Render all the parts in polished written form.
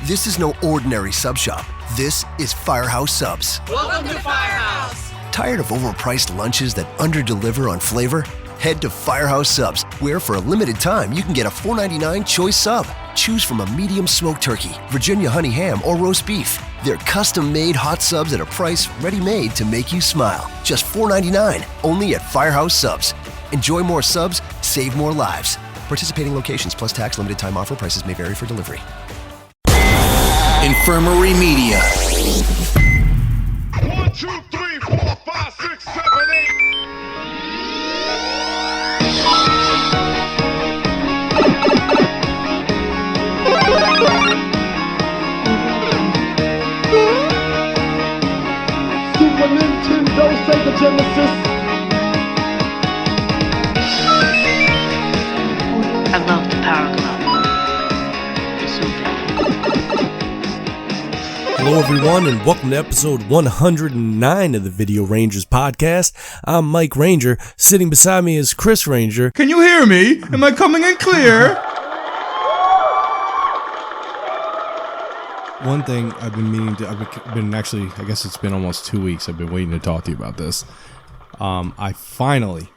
This is no ordinary sub shop. This is Firehouse Subs. Welcome to Firehouse! Tired of overpriced lunches that underdeliver on flavor? Head to Firehouse Subs, where for a limited time you can get a $4.99 choice sub. Choose from a medium smoked turkey, Virginia honey ham, or roast beef. They're custom-made hot subs at a price ready-made to make you smile. Just $4.99, only at Firehouse Subs. Enjoy more subs, save more lives. Participating locations plus tax, limited time offer. Prices may vary for delivery. Infirmary Media. 1, 2, 3, 4, 5, 6, 7, 8. Super Nintendo, Sega Genesis. I love the Power Glove. Hello everyone and welcome to episode 109 of the Video Rangers podcast. I'm Mike Ranger. Sitting beside me is Chris Ranger. Can you hear me? Am I coming in clear? One thing I've been meaning to, I've been actually, I guess it's been almost 2 weeks, I've been waiting to talk to you about this. I finally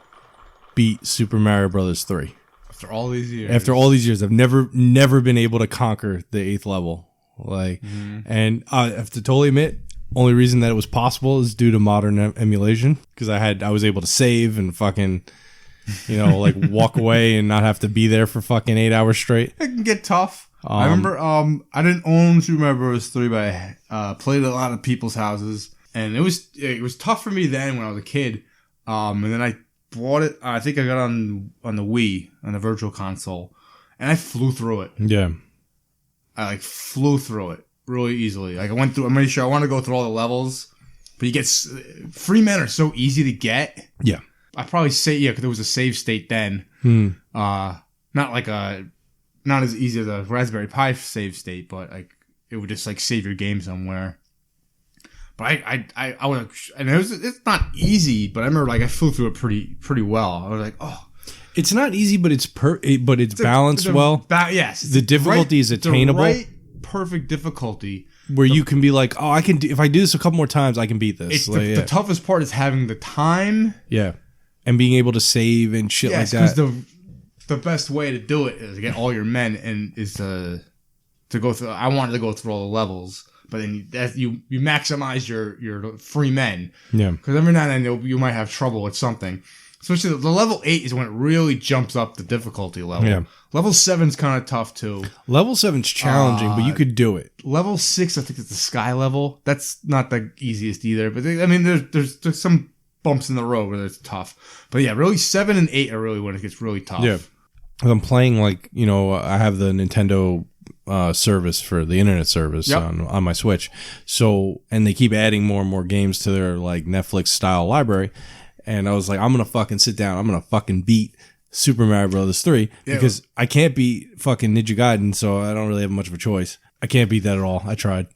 beat Super Mario Bros. 3. After all these years. I've never been able to conquer the 8th level. And I have to totally admit, only reason that it was possible is due to modern emulation, because I was able to save and fucking, like walk away and not have to be there for fucking 8 hours straight. It can get tough. I remember I didn't own Super Mario Bros. 3, but I played at a lot of people's houses, and it was tough for me then when I was a kid. And then I bought it. I think I got on the Wii, on the Virtual Console, and I flew through it. Yeah. I flew through it really easily. I went through. I'm pretty sure I want to go through all the levels, but you get free men are so easy to get. Yeah, I probably say because there was a save state then. Not as easy as a Raspberry Pi save state, but it would just save your game somewhere. But I would, and it's not easy, but I remember I flew through it pretty well. I was like, oh. It's not easy, but it's balanced well. Yes, the difficulty is attainable. The right, perfect difficulty where you can be like, oh, I can do, if I do this a couple more times, I can beat this. The toughest part is having the time. Yeah, and being able to save and shit like that. Because the best way to do it is to get all your men and is to go through. I wanted to go through all the levels, but then you maximize your free men. Yeah, because every now and then you might have trouble with something. Especially the level 8 is when it really jumps up the difficulty level. Yeah. Level 7's kind of tough too. Level 7's challenging, but you could do it. Level 6, I think it's the sky level. That's not the easiest either. But there's some bumps in the road where it's tough. But yeah, really 7 and 8 are really when it gets really tough. Yeah. I'm playing I have the Nintendo service for the internet service on my Switch. So, and they keep adding more and more games to their Netflix style library. And I was like, I'm going to fucking sit down. I'm going to fucking beat Super Mario Bros. 3 because I can't beat fucking Ninja Gaiden, so I don't really have much of a choice. I can't beat that at all. I tried.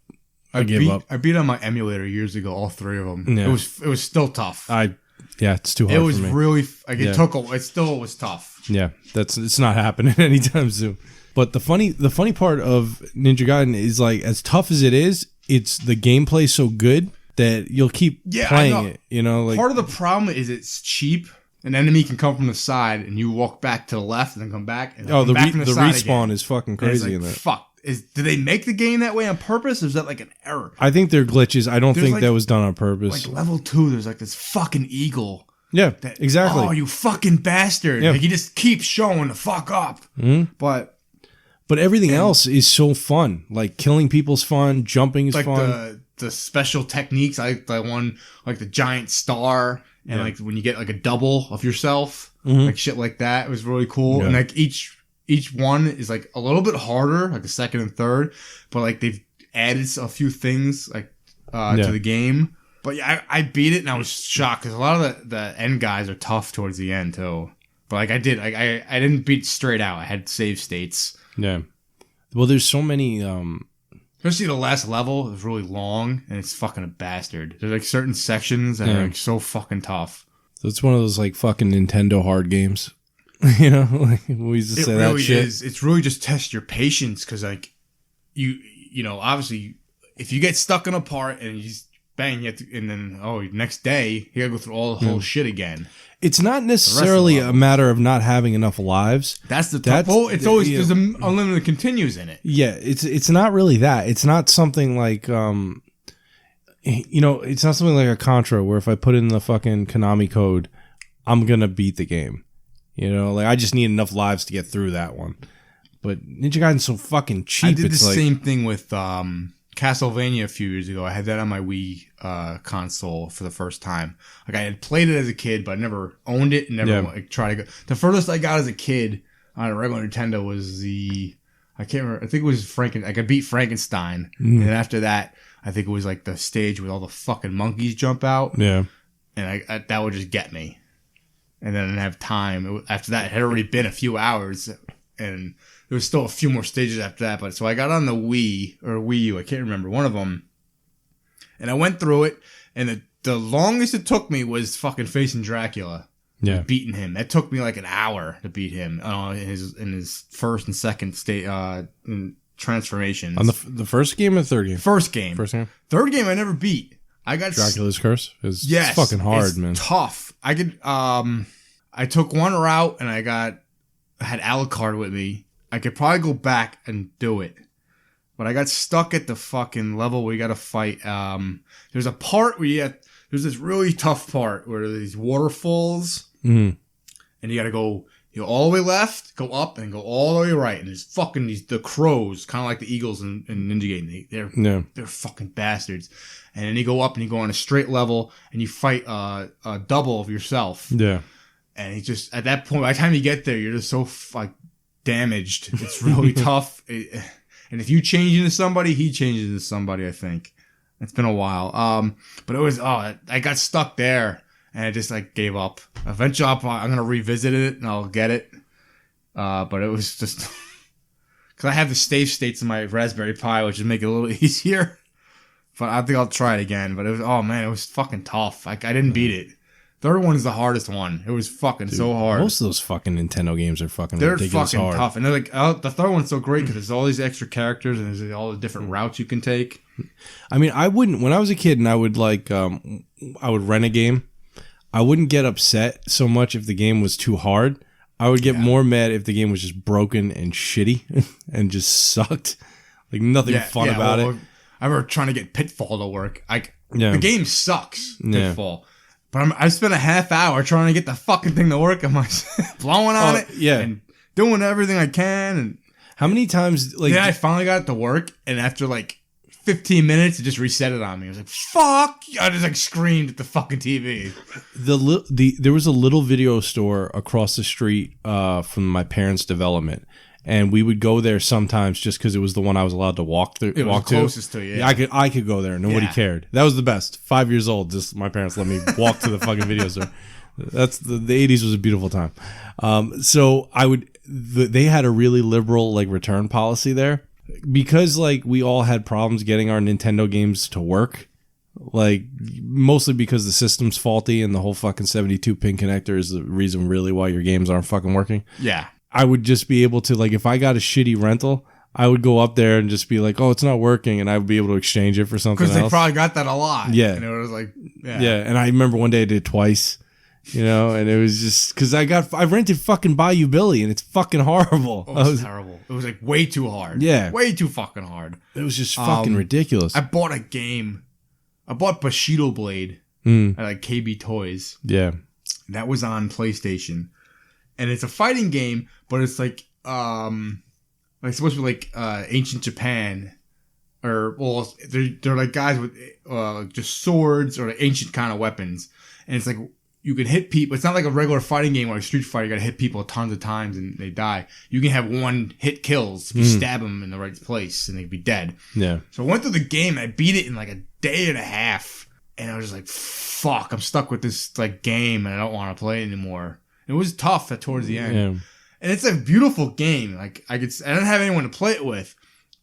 I gave up. I beat on my emulator years ago, all 3 of them. Yeah. It was still tough. It's too hard for me. It was really, it still was tough. Yeah, it's not happening anytime soon. But the funny part of Ninja Gaiden is as tough as it is, it's the gameplay so good that you'll keep playing it, part of the problem is it's cheap. An enemy can come from the side, and you walk back to the left, and then come back. And the back from the respawn again. Is fucking crazy in that. Fuck! Did they make the game that way on purpose, or is that an error? I think they're glitches. I don't think that was done on purpose. Level 2, there's this fucking eagle. Yeah, exactly. Oh, you fucking bastard! Yeah. He just keeps showing the fuck up. Mm-hmm. But everything else is so fun. Killing people's fun, jumping is fun. The special techniques, the one the giant star, and when you get a double of yourself, shit like that. It was really cool. Yeah. And each one is a little bit harder, the second and third, but they've added a few things to the game. But yeah, I beat it and I was shocked because a lot of the end guys are tough towards the end too. But I didn't beat straight out. I had save states. Yeah. Well, there's so many. Especially the last level is really long, and it's fucking a bastard. There's certain sections that are so fucking tough. So it's one of those fucking Nintendo hard games. We used to say that shit. It really is. It's really just test your patience, because you know, obviously, if you get stuck in a part and you just bang, you have to, and then next day you gotta go through all the whole shit again. It's not necessarily a matter of not having enough lives. That's the tough. Well, it's always there's unlimited continues in it. Yeah, it's not really that. It's not something like you know, it's not something like a Contra where if I put in the fucking Konami code, I'm gonna beat the game. You know, like I just need enough lives to get through that one. But Ninja Gaiden's so fucking cheap. I did the same thing with Castlevania a few years ago. I had that on my Wii console for the first time. Like I had played it as a kid, but I never owned it and never like, tried to go. The furthest I got as a kid on a regular Nintendo was I can't remember. I think it was I could beat Frankenstein, and then after that, I think it was like the stage with all the fucking monkeys jump out. Yeah, and that would just get me. And then I didn't have time. After that, it had already been a few hours, and there was still a few more stages after that. But so I got on the Wii or Wii U, I can't remember, one of them, and I went through it. And the longest it took me was fucking facing Dracula. Yeah, beating him. That took me like an hour to beat him in his first and second state transformations. On the first game or third game? First game. Third game I never beat. I got Dracula's Curse. It's fucking hard, man. Tough. I could. I took one route and I had Alucard with me. I could probably go back and do it, but I got stuck at the fucking level where you got to fight. There's a part where there's this really tough part where there's these waterfalls, and you got to go. You go all the way left, go up, and go all the way right. And there's fucking the crows, kind of like the eagles in Ninja Gaiden. They're fucking bastards. And then you go up and you go on a straight level and you fight a double of yourself. Yeah. And he just, at that point, by the time you get there, you're just so like damaged. It's really tough. And if you change into somebody, he changes into somebody, I think. It's been a while. But it was, I got stuck there and I just like gave up. Eventually I'm going to revisit it and I'll get it. But it was just, cause I have the save states in my Raspberry Pi, which would make it a little easier. But I think I'll try it again. But it was, it was fucking tough. I didn't beat it. Third one is the hardest one. It was fucking so hard. Most of those fucking Nintendo games are fucking they're ridiculous fucking hard. tough. And they're like, the third one's so great because there's all these extra characters and there's all the different routes you can take. I mean, I wouldn't, when I was a kid and I would like, I would rent a game, I wouldn't get upset so much if the game was too hard. I would get more mad if the game was just broken and shitty and just sucked. Like nothing fun about it. I remember trying to get Pitfall to work. The game sucks, Pitfall. But I spent a half hour trying to get the fucking thing to work. I'm like blowing on it, and doing everything I can. And how many times? Like, then I finally got it to work, and after like 15 minutes, it just reset it on me. I was like, "Fuck!" I just like screamed at the fucking TV. There was a little video store across the street from my parents' development. And we would go there sometimes just because it was the one I was allowed to walk through. It was closest to you. Yeah, I could go there. Nobody cared. That was the best. 5 years old, just my parents let me walk to the fucking video store. That's the 80s was a beautiful time. So they had a really liberal like return policy there because like we all had problems getting our Nintendo games to work. Like mostly because the system's faulty and the whole fucking 72-pin connector is the reason really why your games aren't fucking working. Yeah. I would just be able to, like, if I got a shitty rental, I would go up there and just be like, oh, it's not working. And I would be able to exchange it for something else. Because they probably got that a lot. Yeah. And it was like, yeah. And I remember one day I did it twice, and it was just, because I rented fucking Bayou Billy and it's fucking horrible. It was terrible. It was like way too hard. Yeah. Way too fucking hard. It was just fucking ridiculous. I bought a game. I bought Bushido Blade at like KB Toys. Yeah. That was on PlayStation. And it's a fighting game, but it's like supposed to be like ancient Japan, or well, they're like guys with just swords or like ancient kind of weapons, and it's like you can hit people. It's not like a regular fighting game where Street Fighter you gotta hit people tons of times and they die. You can have one hit kills if you stab them in the right place and they'd be dead. Yeah. So I went through the game and I beat it in like a day and a half, and I was just like, fuck, I'm stuck with this like game and I don't want to play it anymore. It was tough towards the end. Yeah. And it's a beautiful game. Like I didn't have anyone to play it with.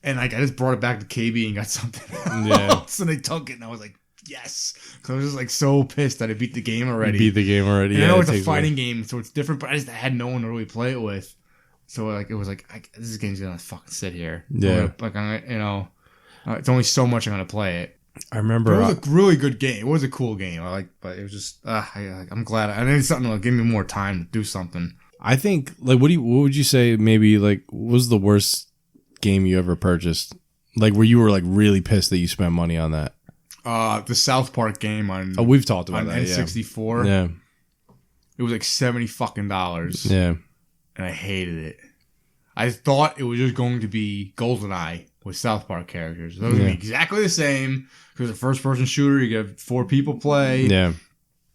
And like I just brought it back to KB and got something else. And they took it and I was like, yes. Because I was just like so pissed that I beat the game already. And I know it's a fighting game, so it's different, but I just had no one to really play it with. So like it was like this game's gonna fucking sit here. Yeah. It's only so much I'm gonna play it. I remember It was a really good game. It was a cool game. But it was just I'm glad I need something to give me more time to do something. I think like what would you say maybe like what was the worst game you ever purchased? Like where you were like really pissed that you spent money on that? The South Park game on we've talked about that N64. Yeah. It was like $70 fucking. Yeah. And I hated it. I thought it was just going to be GoldenEye with South Park characters. It was going to be exactly the same. Because it's a first-person shooter, you get 4 people play. Yeah.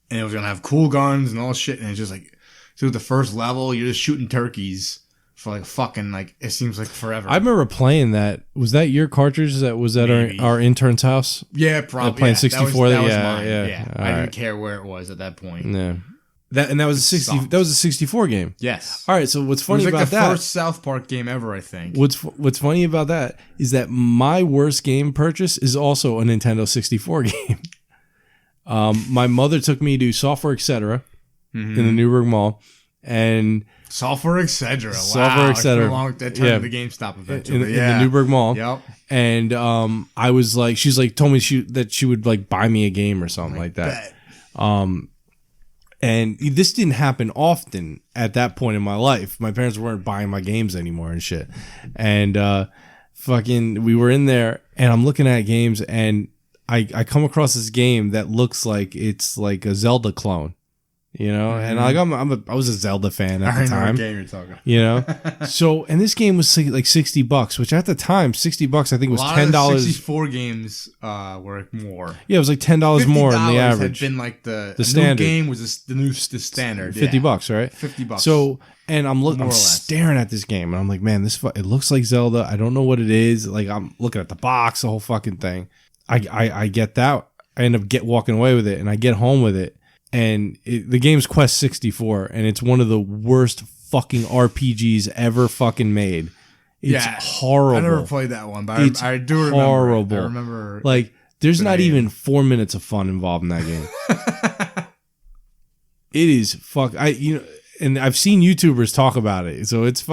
And it was going to have cool guns and all shit. And it's just like, so the first level, you're just shooting turkeys for like fucking, like, it seems like forever. I remember playing that. Was that your cartridge that was at our intern's house? Yeah, probably. Playing 64? That was mine. Yeah. I didn't care where it was at that point. Yeah. That was a 60. That was a 64 game. Yes. All right. So what's funny it was like about the that? first South Park game ever, I think. What's funny about that is that my worst game purchase is also a Nintendo 64 game. My mother took me to Software Etc. In the Newburgh Mall, and Software Etc. Software Etc. That turned into GameStop eventually. In the Newburgh Mall. Yep. And I was like, she's like told me that she would like buy me a game or something like that. And this didn't happen often at that point in my life. My parents weren't buying my games anymore and shit. And we were in there and I'm looking at games and I come across this game that looks like it's like a Zelda clone. You know, and like I was a Zelda fan at the time. I know what game you're talking. You know, so and this game was like $60, which at the time $60 I think was $10. 64 games were more. Yeah, it was like $10 more than the average. Had been like the standard. New game was the standard. $50, right? $50. So and I'm staring at this game and I'm like, man, it looks like Zelda. I don't know what it is. Like I'm looking at the box, the whole fucking thing. I get that. I end up walking away with it, and I get home with it. And the game's Quest 64, and it's one of the worst fucking RPGs ever fucking made. It's horrible. I never played that one, but I do remember. Horrible. I remember. Like, there's not even 4 minutes of fun involved in that game. It is and I've seen YouTubers talk about it, so it's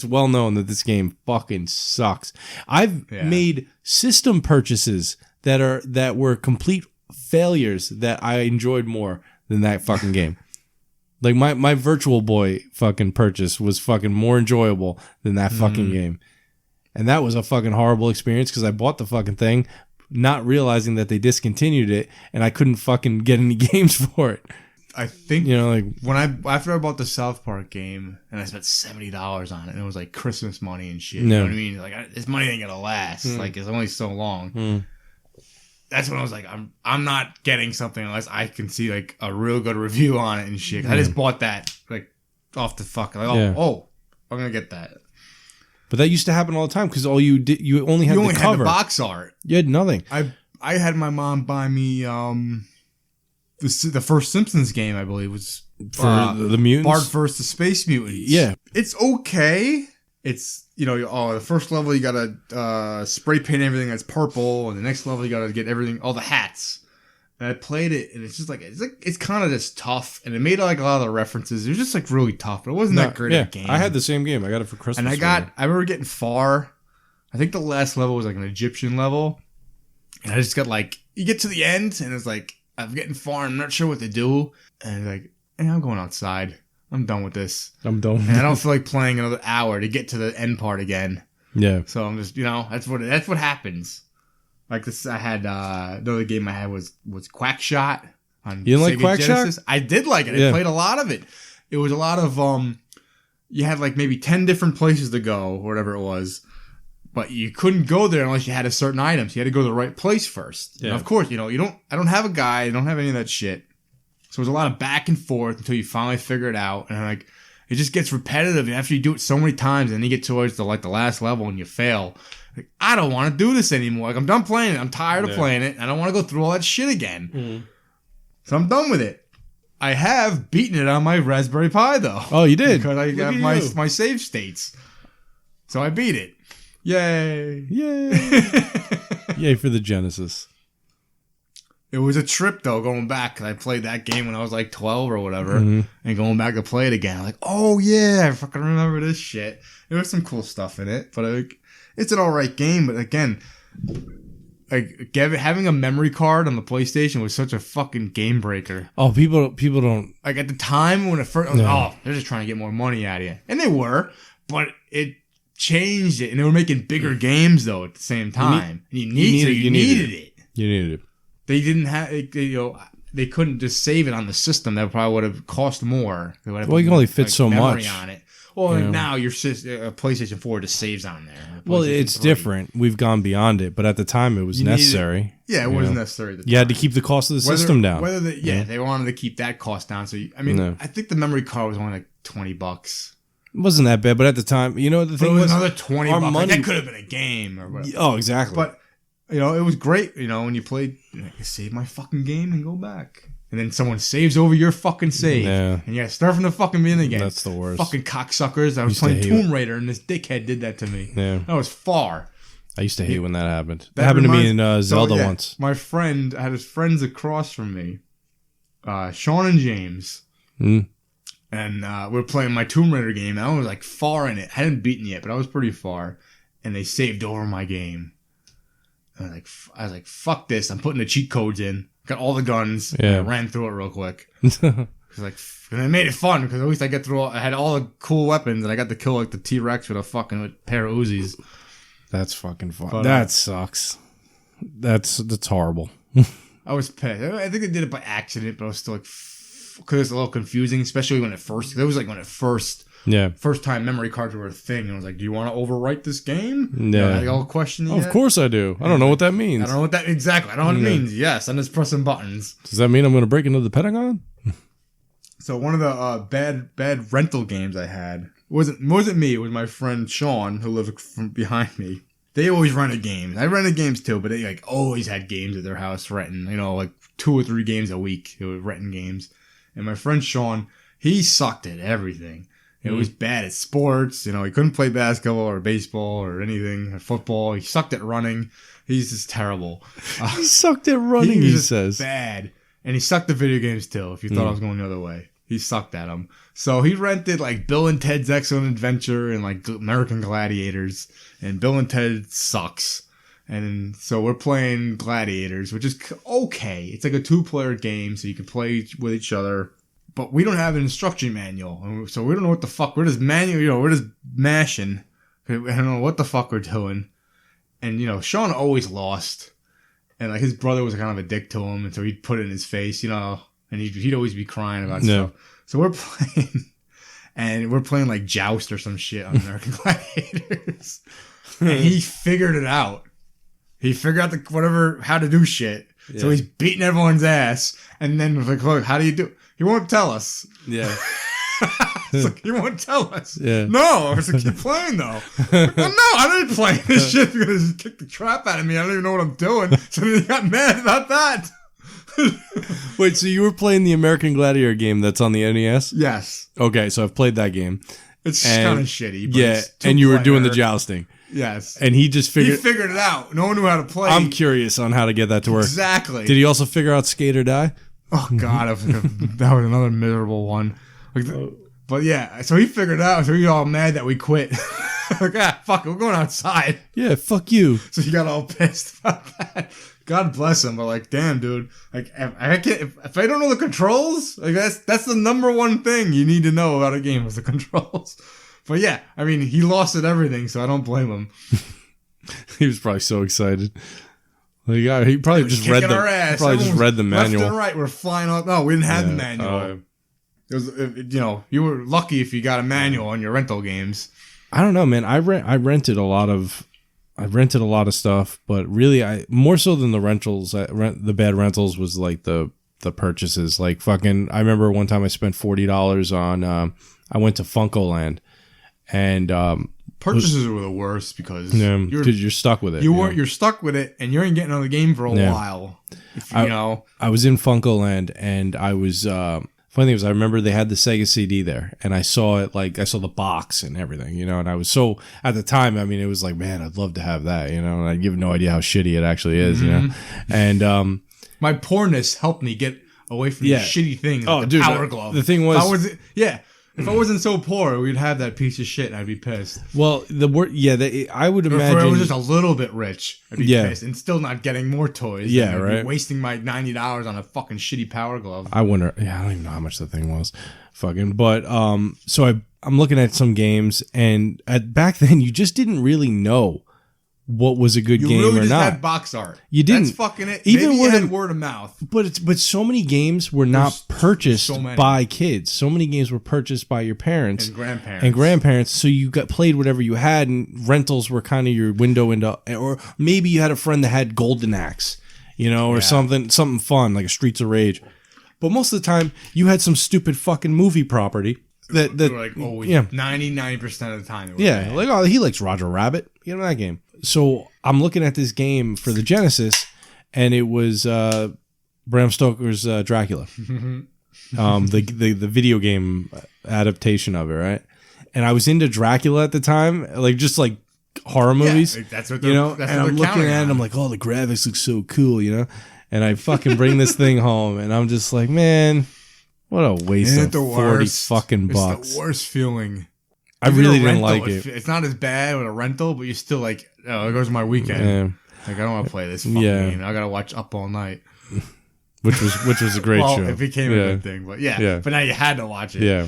well known that this game fucking sucks. I've made system purchases that were complete failures that I enjoyed more than that fucking game. Like my Virtual Boy fucking purchase was fucking more enjoyable than that fucking game. And that was a fucking horrible experience because I bought the fucking thing not realizing that they discontinued it and I couldn't fucking get any games for it. I think after I bought the South Park game and I spent $70 on it and it was like Christmas money and shit. You know what I mean? Like this money ain't gonna last. Like it's only so long. That's when I was like, I'm not getting something unless I can see like a real good review on it and shit. I just bought that like off the fuck. Like, I'm gonna get that. But that used to happen all the time because all you did, you only had the cover. Had the box art. You had nothing. I had my mom buy me the first Simpsons game. I believe was for the mutants. Bart vs. the Space Mutants. Yeah, it's okay. It's the first level you gotta spray paint everything that's purple, and the next level you gotta get all the hats. And I played it, and it's just like it's kind of just tough, and it made like a lot of the references. It was just like really tough, but it wasn't that great of a game. I had the same game. I got it for Christmas. And I remember getting far. I think the last level was like an Egyptian level, and I just got like you get to the end, and it's like I'm getting far, and I'm not sure what to do, and like I'm going outside. I'm done with this. I'm done. And I don't feel like playing another hour to get to the end part again. Yeah. So I'm just, that's what happens. Like this, I had another game I had was Quackshot on You didn't Sega like Genesis. Quackshot? I did like it. I played a lot of it. It was a lot of you had like maybe 10 different places to go or whatever it was, but you couldn't go there unless you had a certain item. So you had to go to the right place first. Yeah. And of course, I don't have a guide. I don't have any of that shit. So it was a lot of back and forth until you finally figure it out. And like, it just gets repetitive. And after you do it so many times and then you get towards the last level and you fail, like, I don't want to do this anymore. Like, I'm done playing it. I'm tired of playing it. I don't want to go through all that shit again. Mm-hmm. So I'm done with it. I have beaten it on my Raspberry Pi though. Oh, you did? Because I got my save states. So I beat it. Yay. Yay. Yay for the Genesis. It was a trip though, going back, because I played that game when I was like 12 or whatever, and going back to play it again. I'm like, oh yeah, I fucking remember this shit. There was some cool stuff in it, but it's an alright game. But again, like having a memory card on the PlayStation was such a fucking game breaker. Oh, people don't like at the time when it first. I was like, oh, they're just trying to get more money out of you, and they were, but it changed it, and they were making bigger games though at the same time. You needed it. You needed it. They didn't have, they couldn't just save it on the system. That probably would have cost more. Well, you can only fit so much on it. Well, now your PlayStation 4 just saves on there. Well, it's different. We've gone beyond it, but at the time it was necessary. It was necessary. You had to keep the cost of the system down. They wanted to keep that cost down. So I think the memory card was only like $20. It wasn't that bad, but at the time, the thing was was another $20. Like, that could have been a game or whatever. Oh, exactly. But it was great. When you played, I save my fucking game and go back. And then someone saves over your fucking save. Yeah. And you gotta start from the fucking beginning again. That's the worst. Fucking cocksuckers. I was playing Tomb Raider and this dickhead did that to me. Yeah. That was far. I used to hate when that happened. That happened to me in Zelda once. My friend, I had his friends across from me, Sean and James. And we were playing my Tomb Raider game. And I was like far in it. I hadn't beaten yet, but I was pretty far. And they saved over my game. And I was like, fuck this. I'm putting the cheat codes in. Got all the guns. Yeah. And I ran through it real quick. And it made it fun because at least I get through. I had all the cool weapons and I got to kill like the T-Rex with a fucking pair of Uzis. That's fucking fun. But, that sucks. That's horrible. I was pissed. I think they did it by accident, but I was still like, because it's a little confusing, especially when it first. It was like when it first. Yeah. First time memory cards were a thing, and I was like, "Do you want to overwrite this game?" Yeah. I'll question you. Of course I do. I don't know what that means. I don't know what that exactly. I don't know what it means. Yes, I'm just pressing buttons. Does that mean I'm going to break into the Pentagon? So one of the bad rental games I had wasn't me. It was my friend Sean who lived from behind me. They always rented games. I rented games too, but they like always had games at their house renting. Like 2 or 3 games a week. They were renting games, and my friend Sean, he sucked at everything. He was bad at sports. He couldn't play basketball or baseball or anything, or football. He sucked at running. He's just terrible. He sucked at running, he says. Bad. And he sucked at video games too, if you thought I was going the other way. He sucked at them. So he rented like Bill and Ted's Excellent Adventure and like American Gladiators. And Bill and Ted sucks. And so we're playing Gladiators, which is okay. It's like a 2-player game, so you can play with each other. But we don't have an instruction manual, so we don't know what the fuck. We're just we're just mashing. I don't know what the fuck we're doing. And, Sean always lost. And, like, his brother was kind of a dick to him, and so he'd put it in his face, and he'd always be crying about stuff. So we're playing, and we're playing, like, Joust or some shit on American Gladiators. And he figured it out. He figured out how to do shit. Yeah. So he's beating everyone's ass, and then was like, look, how do you do it? He won't tell us. Yeah. It's like, he won't tell us. Yeah. No. I was like, keep playing though. Like, well, no, I didn't play this shit because he kicked the crap out of me. I don't even know what I'm doing. So then he got mad about that. Wait, so you were playing the American Gladiator game that's on the NES? Yes. Okay, so I've played that game. It's kind of shitty. But yeah, and you were doing the jousting. Yes. And he just figured it out. No one knew how to play. I'm curious on how to get that to work. Exactly. Did he also figure out Skate or Die? Oh, God. That was another miserable one. But yeah, so he figured it out. So he got all mad that we quit. Like, fuck it. We're going outside. Yeah, fuck you. So he got all pissed about that. God bless him. But like, damn, dude. Like, if I don't know the controls, like that's the number one thing you need to know about a game is the controls. But yeah, I mean, he lost at everything, so I don't blame him. He was probably so excited. Like, he probably just read the manual. Left and right, we're flying off. No, we didn't have the manual. It was, you were lucky if you got a manual on your rental games. I don't know, man. I rented a lot of stuff, but really, more so than the rentals. The bad rentals was like the purchases. Like fucking, I remember one time I spent $40 on. I went to Funkoland. And purchases were the worst because you're stuck with it. You're stuck with it, and you ain't getting on the game for a while. I was in Funkoland, and I was funny thing was I remember they had the Sega CD there, and I saw it I saw the box and everything, and I was so at the time. I mean, it was like, man, I'd love to have that, and I give no idea how shitty it actually is, and My poorness helped me get away from these shitty things. Oh, like dude, Power Glove. the thing was, if I wasn't so poor, we'd have that piece of shit, and I'd be pissed. well, the word, I would imagine. If I was just a little bit rich, I'd be pissed, and still not getting more toys. Yeah, and I'd right. be wasting my $90 on a fucking shitty Power Glove. I wonder. Yeah, I don't even know how much the thing was. Fucking, but so I'm looking at some games, and back then you just didn't really know what was a good game really or just not. had box art. You didn't. That's fucking it. Even Maybe word you had of- word of mouth. But so many games were not purchased so many. by kids. So many games were purchased by your parents And grandparents. So you played whatever you had, and rentals were kind of your window into. Or maybe you had a friend that had Golden Axe, or something fun like a Streets of Rage. But most of the time, you had some stupid fucking movie property that like always 90% of the time. It was bad. like, oh, he likes Roger Rabbit. Get him that game. So I'm looking at this game for the Genesis, and it was Bram Stoker's Dracula, the video game adaptation of it, right? And I was into Dracula at the time, just like horror movies, like that's what That's and what I'm looking at it, and I'm like, oh, the graphics look so cool, And I fucking bring this thing home, and I'm just like, man, what a waste of 40 fucking bucks. It's the worst feeling. I really didn't like it. It's not as bad with a rental, but you're still like, oh, there goes my weekend. Yeah. Like, I don't want to play this fucking game. I gotta watch Up All Night. Which was a great show. It became a good thing, but but now you had to watch it. Yeah.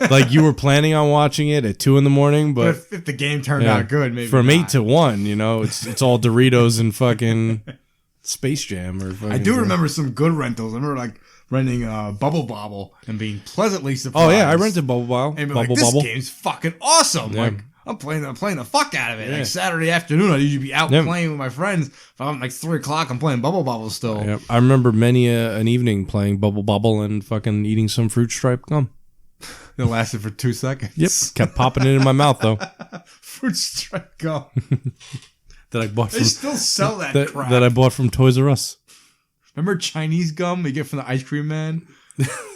Like you were planning on watching it at 2 a.m, but if the game turned out good, maybe from not. 8 to 1, it's all Doritos and fucking Space Jam or fucking. I do remember some good rentals. I remember renting Bubble Bobble and being pleasantly surprised. Oh yeah, I rented Bubble Bobble. And this game's fucking awesome. Yeah. Like I'm playing the fuck out of it. Like Saturday afternoon, I'd usually be out playing with my friends. If I'm 3 o'clock, I'm playing Bubble Bobble still. Yep. I remember many an evening playing Bubble Bobble and fucking eating some fruit stripe gum. It lasted for 2 seconds. Yep, kept popping it in my mouth though. Fruit stripe gum. That I bought. They still sell that crap. That I bought from Toys R Us. Remember Chinese gum you get from the ice cream man?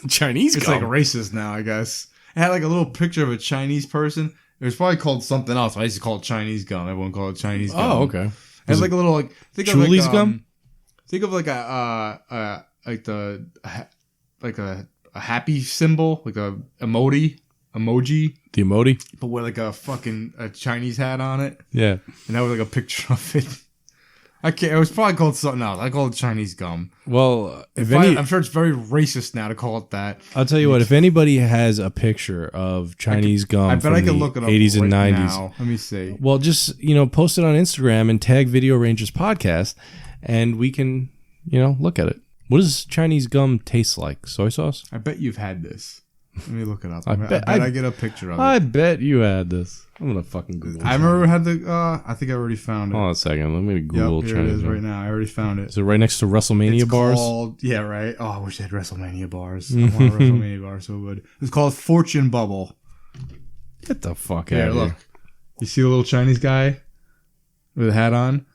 Chinese It's gum. like racist now, I guess. It had a little picture of a Chinese person. It was probably called something else. I used to call it Chinese gum. Everyone called it Chinese gum. Oh, okay. It's like a little think of Chuli's gum. Think of a happy symbol, like a emoji, The emoji. but with a fucking a Chinese hat on it, Yeah. and that was a picture of it. It was probably called something else. I call it Chinese gum. Well, I'm sure it's very racist now to call it that. I'll tell you what. If anybody has a picture of Chinese gum, I bet from I can the look it up 80s and right 90s. now. Let me see. Well, just post it on Instagram and tag Video Rangers Podcast, and we can look at it. What does Chinese gum taste like? Soy sauce? I bet you've had this. Let me look it up. I bet I get a picture of I it. bet you had this. I'm gonna fucking Google. I remember had the. I think I already found it. Hold on a second. Let me Google Here Chinese it is gum. right now. I already found it. Is it right next to WrestleMania bars? Yeah, right. Oh, I wish they had WrestleMania bars. I want a WrestleMania bar so good. It's called Fortune Bubble. Get the fuck Here, out of look. here. You see the little Chinese guy with a hat on?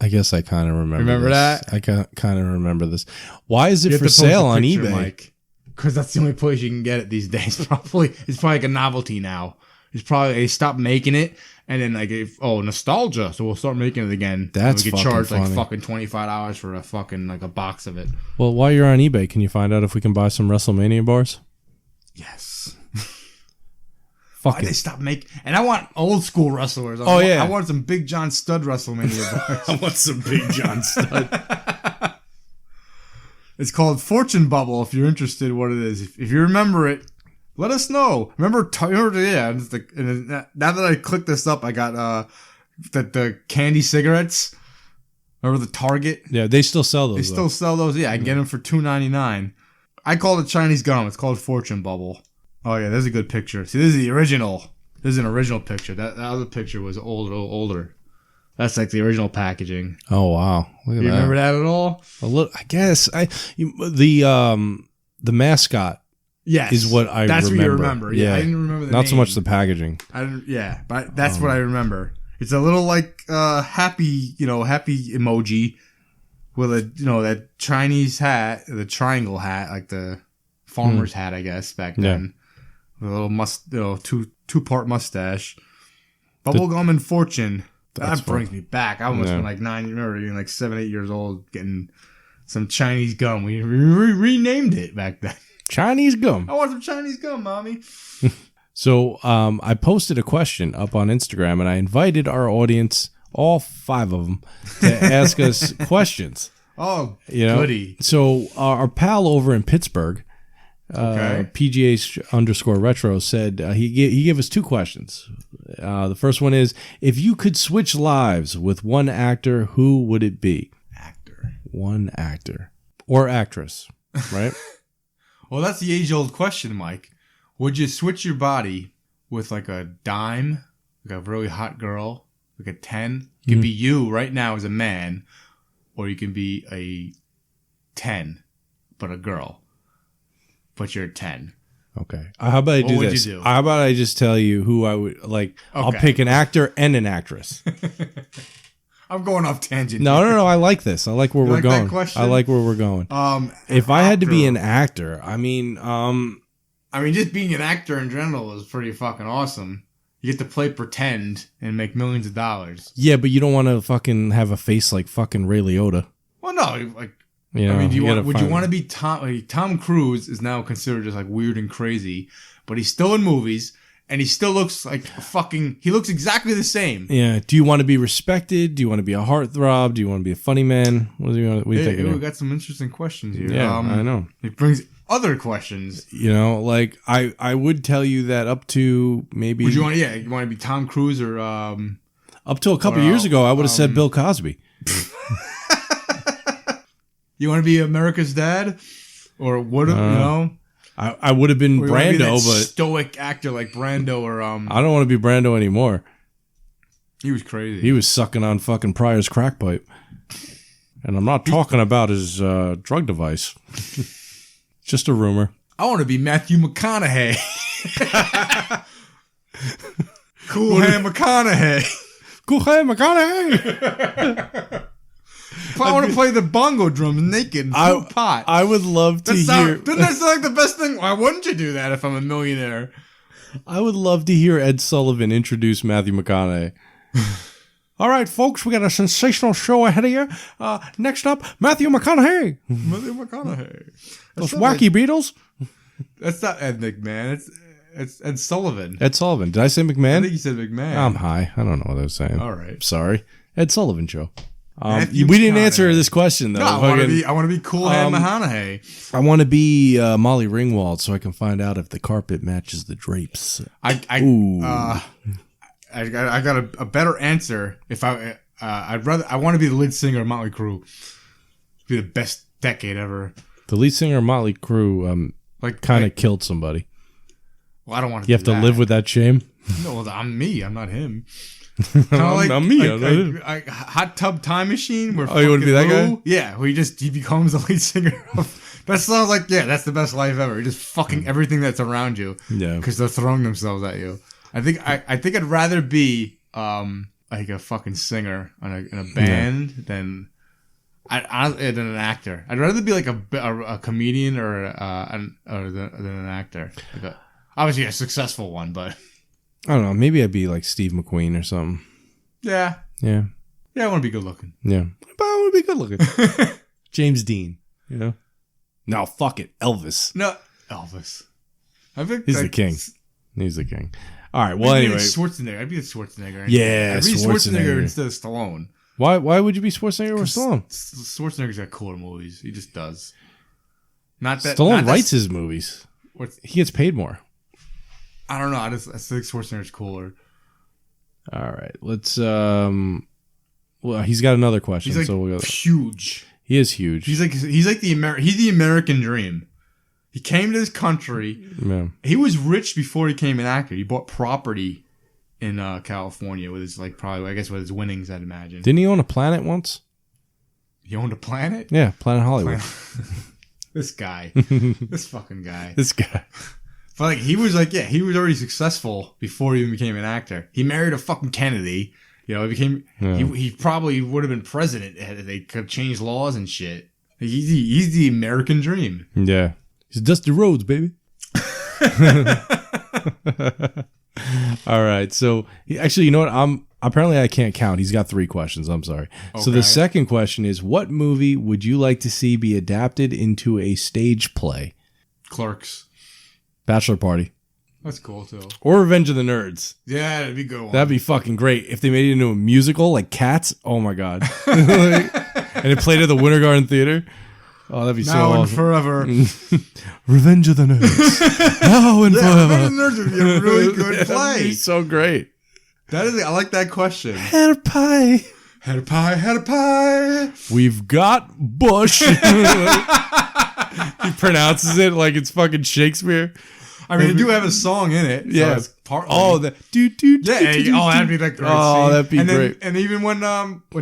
I guess I kind of remember. Remember this. that? I kind of remember this. Why is You it have for to post sale a on picture, eBay? Mike. Because that's the only place you can get it these days. It's probably like a novelty now. It's probably they stopped making it, and then nostalgia. So we'll start making it again. That's we could fucking charge funny. fucking $25 for a fucking a box of it. Well, while you're on eBay, can you find out if we can buy some WrestleMania bars? Yes. Fuck Why they it. stop making? And I want old school wrestlers. Yeah. I want some Big John Stud WrestleMania bars. I want some Big John stud. It's called Fortune Bubble. If you're interested, in what it is. If you remember it, let us know. Remember? Yeah. Now that I clicked this up, I got the candy cigarettes. Remember the Target? Yeah, they still sell those. They still sell those. Yeah, I can get them for $2.99. I call it Chinese gum. It's called Fortune Bubble. Oh yeah, there's a good picture. See, this is the original. This is an original picture. That other picture was older. That's like the original packaging. Oh wow! Look at You that. remember that at all? I guess the mascot. Yes, is what I That's remember. what you remember. Yeah, I didn't remember the Not name. so much the packaging. I didn't. Yeah, but that's what I remember. It's a little happy emoji with that Chinese hat, the triangle hat, like the farmer's hat, I guess back then. With a little two-part mustache. Bubblegum and Fortune. That brings me back. I almost been like 9, remember being like 7, 8 years old, getting some Chinese gum. We renamed it back then. Chinese gum. I want some Chinese gum, mommy. So I posted a question up on Instagram, and I invited our audience, all 5 of them, to ask us questions. Oh, you know? goody. So our pal over in Pittsburgh, PGH_retro, said he gave us 2 questions. The first one is, if you could switch lives with one actor, who would it be? One actor. Or actress, right? Well, that's the age-old question, Mike. Would you switch your body with like a dime, like a really hot girl, like a 10? It could be you right now as a man, or you can be a 10, but a girl. But you're a 10. Okay. How about I do What this? would you do? How about I just tell you who I would like? I'll Okay. pick an actor and an actress. I'm going off tangent. No. I like this. I like where You we're like that going. question? I like where we're going. If I had to be an actor, I mean, just being an actor in general is pretty fucking awesome. You get to play pretend and make millions of dollars. yeah, but you don't want to fucking have a face like fucking Ray Liotta. Well, no, like, You know, I mean, would you find- want to be Tom? Like, Tom Cruise is now considered just like weird and crazy, but he's still in movies and he still looks like he looks exactly the same. Yeah. Do you want to be respected? Do you want to be a heartthrob? Do you want to be a funny man? What do you think? We got some interesting questions here. Yeah, I know. It brings other questions. You know, like I would tell you that up to maybe Would you want? Yeah, you want to be Tom Cruise or up to a couple years ago, I would have said Bill Cosby. you want to be America's Dad, or would you know? I would have been Or you wanna be that Brando, but stoic actor like Brando or I don't want to be Brando anymore. He was crazy. He was sucking on fucking Pryor's crack pipe. And I'm not talking about his drug device. Just a rumor. I want to be Matthew McConaughey. Cool Hand McConaughey. Go ahead, McConaughey. I want to play the bongo drums naked in full pot. I would love to hear. Doesn't that sound like the best thing? Why wouldn't you do that if I'm a millionaire? I would love to hear Ed Sullivan introduce Matthew McConaughey. All right, folks, we got a sensational show ahead of you. Next up, Matthew McConaughey. Matthew McConaughey. Those wacky Beatles. That's not Ed McMahon. It's Ed Sullivan. Ed Sullivan. Did I say I McMahon? think you said McMahon. I'm high. I don't know what I was saying. All right. Sorry. Ed Sullivan Show. Matthew We didn't McConaughey. answer this question, though. No, I want to be Cool Hand McConaughey. I want to be Molly Ringwald so I can find out if the carpet matches the drapes. I got a better answer. If I want to be the lead singer of Motley Crue. Be the best decade ever. The lead singer of Motley Crue kind of killed somebody. Well, I don't want to. You have to live with that shame. No, well, I'm me. I'm not him. I'm me. I'm not him. Hot Tub Time Machine. Where Oh, you wanna be that Lou- guy? Yeah, where he becomes the lead singer of. That sounds like that's the best life ever. You're just fucking everything that's around you. Yeah. Because they're throwing themselves at you. I think I'd rather be like a fucking singer in a band than an actor. I'd rather be like a comedian or than an actor. Obviously a successful one, but I don't know. Maybe I'd be like Steve McQueen or something. yeah, Yeah. I want to be good looking. Yeah. But I want to be good looking. James Dean, you know? No, fuck it. Elvis. No, Elvis. I think He's the king. He's the king. All right. Well, anyway. Schwarzenegger. I'd be the Schwarzenegger. Yeah, I'd be Schwarzenegger. Schwarzenegger instead of Stallone. Why would you be Schwarzenegger or Stallone? Schwarzenegger's got cooler movies. He just does. Not that Stallone writes his movies. He gets paid more. I don't know. I think Schwarzenegger's cooler. All right. Let's well, he's got another question, He's like so we'll go. huge. He is huge. He's the American dream. He came to this country. Yeah. He was rich before he became an actor. He bought property in California with his probably with his winnings, I'd imagine. Didn't he own a planet once? He owned a planet? Yeah, Planet Hollywood. This guy. This fucking guy. This guy. But he was already successful before he even became an actor. He married a fucking Kennedy. You know, he probably would have been president if they could change laws and shit. He's the American dream. Yeah. He's Dusty Rhodes, baby. All right. So actually, you know what? I'm apparently I can't count. He's got 3 questions. I'm sorry. Okay. So the second question is, what movie would you like to see be adapted into a stage play? Clerks. Bachelor Party. That's cool too. Or Revenge of the Nerds. Yeah, that'd be a good one. That'd be fucking great. If they made it into a musical like Cats, oh my God. And it played at the Winter Garden Theater. Oh, that'd be so now and awesome. forever. Revenge of the Nerds. Now and forever. Revenge of the Nerds would be a really good play. That'd be so great. That is, I like that question. Had a pie. Had a pie, had a pie. We've got Bush. He pronounces it like it's fucking Shakespeare. I mean, they do have a song in it. So Yeah. it's partly. Oh, that that'd be like the right scene. That'd be and great. And even when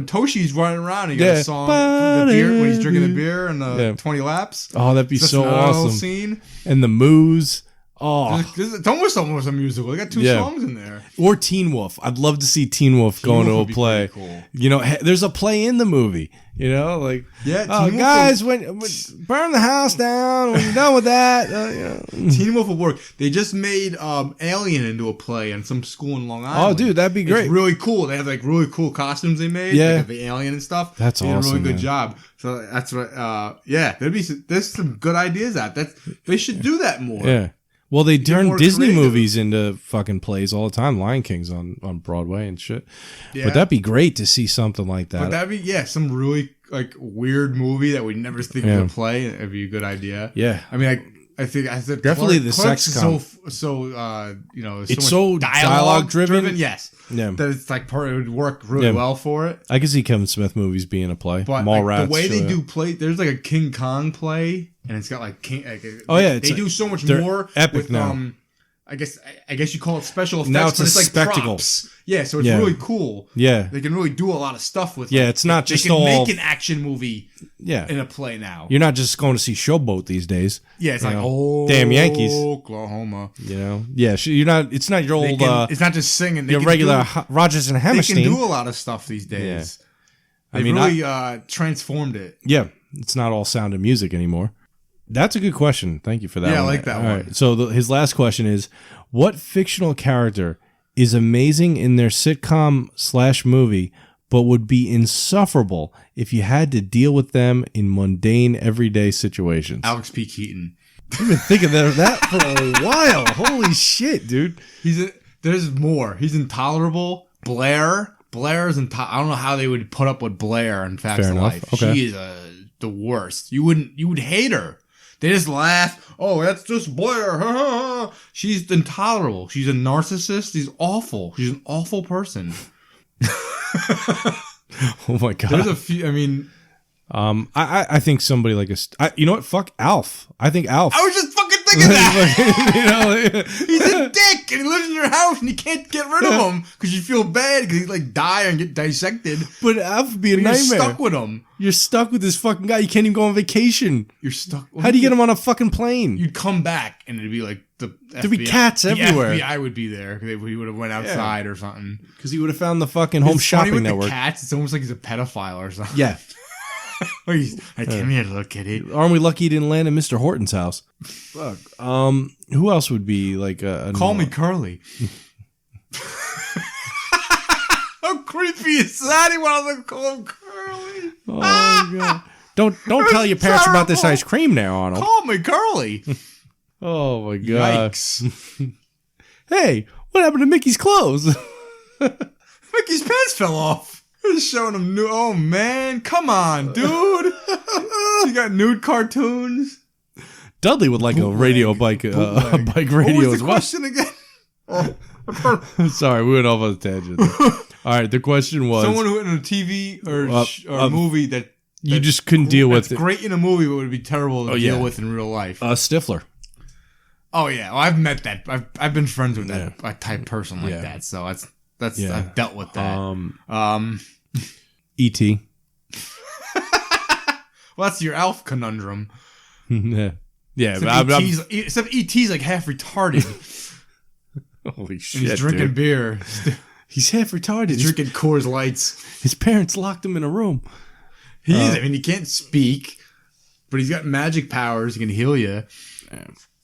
Toshi's running around, he got a song for the beer, when he's drinking the beer and the 20 laps. Oh, that'd be That's so another little awesome. Scene. And the Moose. Oh, It's almost a musical. They got 2 songs in there. or Teen Wolf. I'd love to see Teen Wolf go into a Wolf would be play. pretty cool. You know, there's a play in the movie. You know, like Yeah, oh, Teen Wolf guys, when burn the house down when you're done with that. Teen Wolf would work. They just made Alien into a play on some school in Long Island. Oh, dude, that'd be great. It's really cool. They have like really cool costumes they made. Yeah. Like, the alien and stuff. That's they did awesome, a really good man. job. So that's what. Yeah, there's some good ideas out. They should do that more. Yeah. Well, they turn more Disney creative. movies into fucking plays all the time. Lion King's on Broadway and shit. Yeah. But that'd be great to see something like that. But that'd be some really like weird movie that we never think Yeah. of to play. It'd be a good idea. Yeah. I mean, I think I said Definitely the Clerks sex is com. it's so dialogue driven. Yes. Yeah. That it's like it would work really well for it. I could see Kevin Smith movies being a play. But Mallrats. the way they sure. do play, there's like a King Kong play, and it's got like King. Oh, yeah, they do so much they're more. epic with, now. I guess you call it special effects. Now it's but a it's like spectacle. props. Yeah, so it's Yeah. really cool. Yeah. They can really do a lot of stuff with. Yeah, like, it's not they just can all- make an action movie Yeah. in a play now. You're not just going to see Showboat these days. Yeah, it's you like know. Damn Yankees. Oklahoma. You know? Yeah, you're not. It's not your They old. can, it's not just singing. They your can regular do, Rodgers and they Hammerstein. can do a lot of stuff these days. I They've mean, really transformed it. Yeah, it's not all sound and music anymore. That's a good question. Thank you for that. Yeah, I one. like that All one. right. So his last question is: what fictional character is amazing in their sitcom/movie, but would be insufferable if you had to deal with them in mundane, everyday situations? Alex P. Keaton. I've been thinking of that for a while. Holy shit, dude! There's more. He's intolerable. Blair's intolerable. I don't know how they would put up with Blair in Facts Fair of enough. Life. Okay. She is the worst. You would hate her. They just laugh. Oh, that's just Blair. She's intolerable. She's a narcissist. She's awful. She's an awful person. Oh my god. There's a few. I mean, I think somebody like you know what? Fuck Alf. I think Alf. I was just fucking thinking that. You know, He's a dick, and he lives in your house, and you can't get rid of him because you feel bad because he's like die and get dissected. but Alf would be a You're nightmare. stuck with him. You're stuck with this fucking guy. You can't even go on vacation. You're stuck. How do you get him on a fucking plane? You'd come back, and it'd be like the There'd be FBI cats everywhere. The FBI would be there because he would have went outside or something. Because he would have found the fucking home It's funny shopping with network. The cats, it's almost like he's a pedophile or something. Yeah. Like come here, little kitty. Aren't we lucky he didn't land in Mr. Horton's house? Fuck. Who else would be like a Call me Curly. How creepy is that? He wanted to call him Curly. Oh my god. Don't tell your parents about this ice cream now, Arnold. Call me Curly. Oh my god. Yikes. Hey, what happened to Mickey's clothes? Mickey's pants fell off. They're showing him new. Oh man, come on, dude. You got nude cartoons. Dudley would like a radio bike, bike What radio was as the well. question again? Sorry, we went off on a tangent. All right, the question was: Someone who in a TV or movie that you just couldn't deal with it. great in a movie, but would be terrible to deal with in real life. Stifler. Oh yeah, well, I've met that. I've been friends with that type person like that. So that's I've dealt with that. E.T. Well, that's your Alf conundrum. Yeah, Except ET's like half retarded. Holy And shit, he's drinking dude. beer. He's half retarded. He's drinking Coors Lights. His parents locked him in a room. He is. I mean, he can't speak, but he's got magic powers. He can heal you.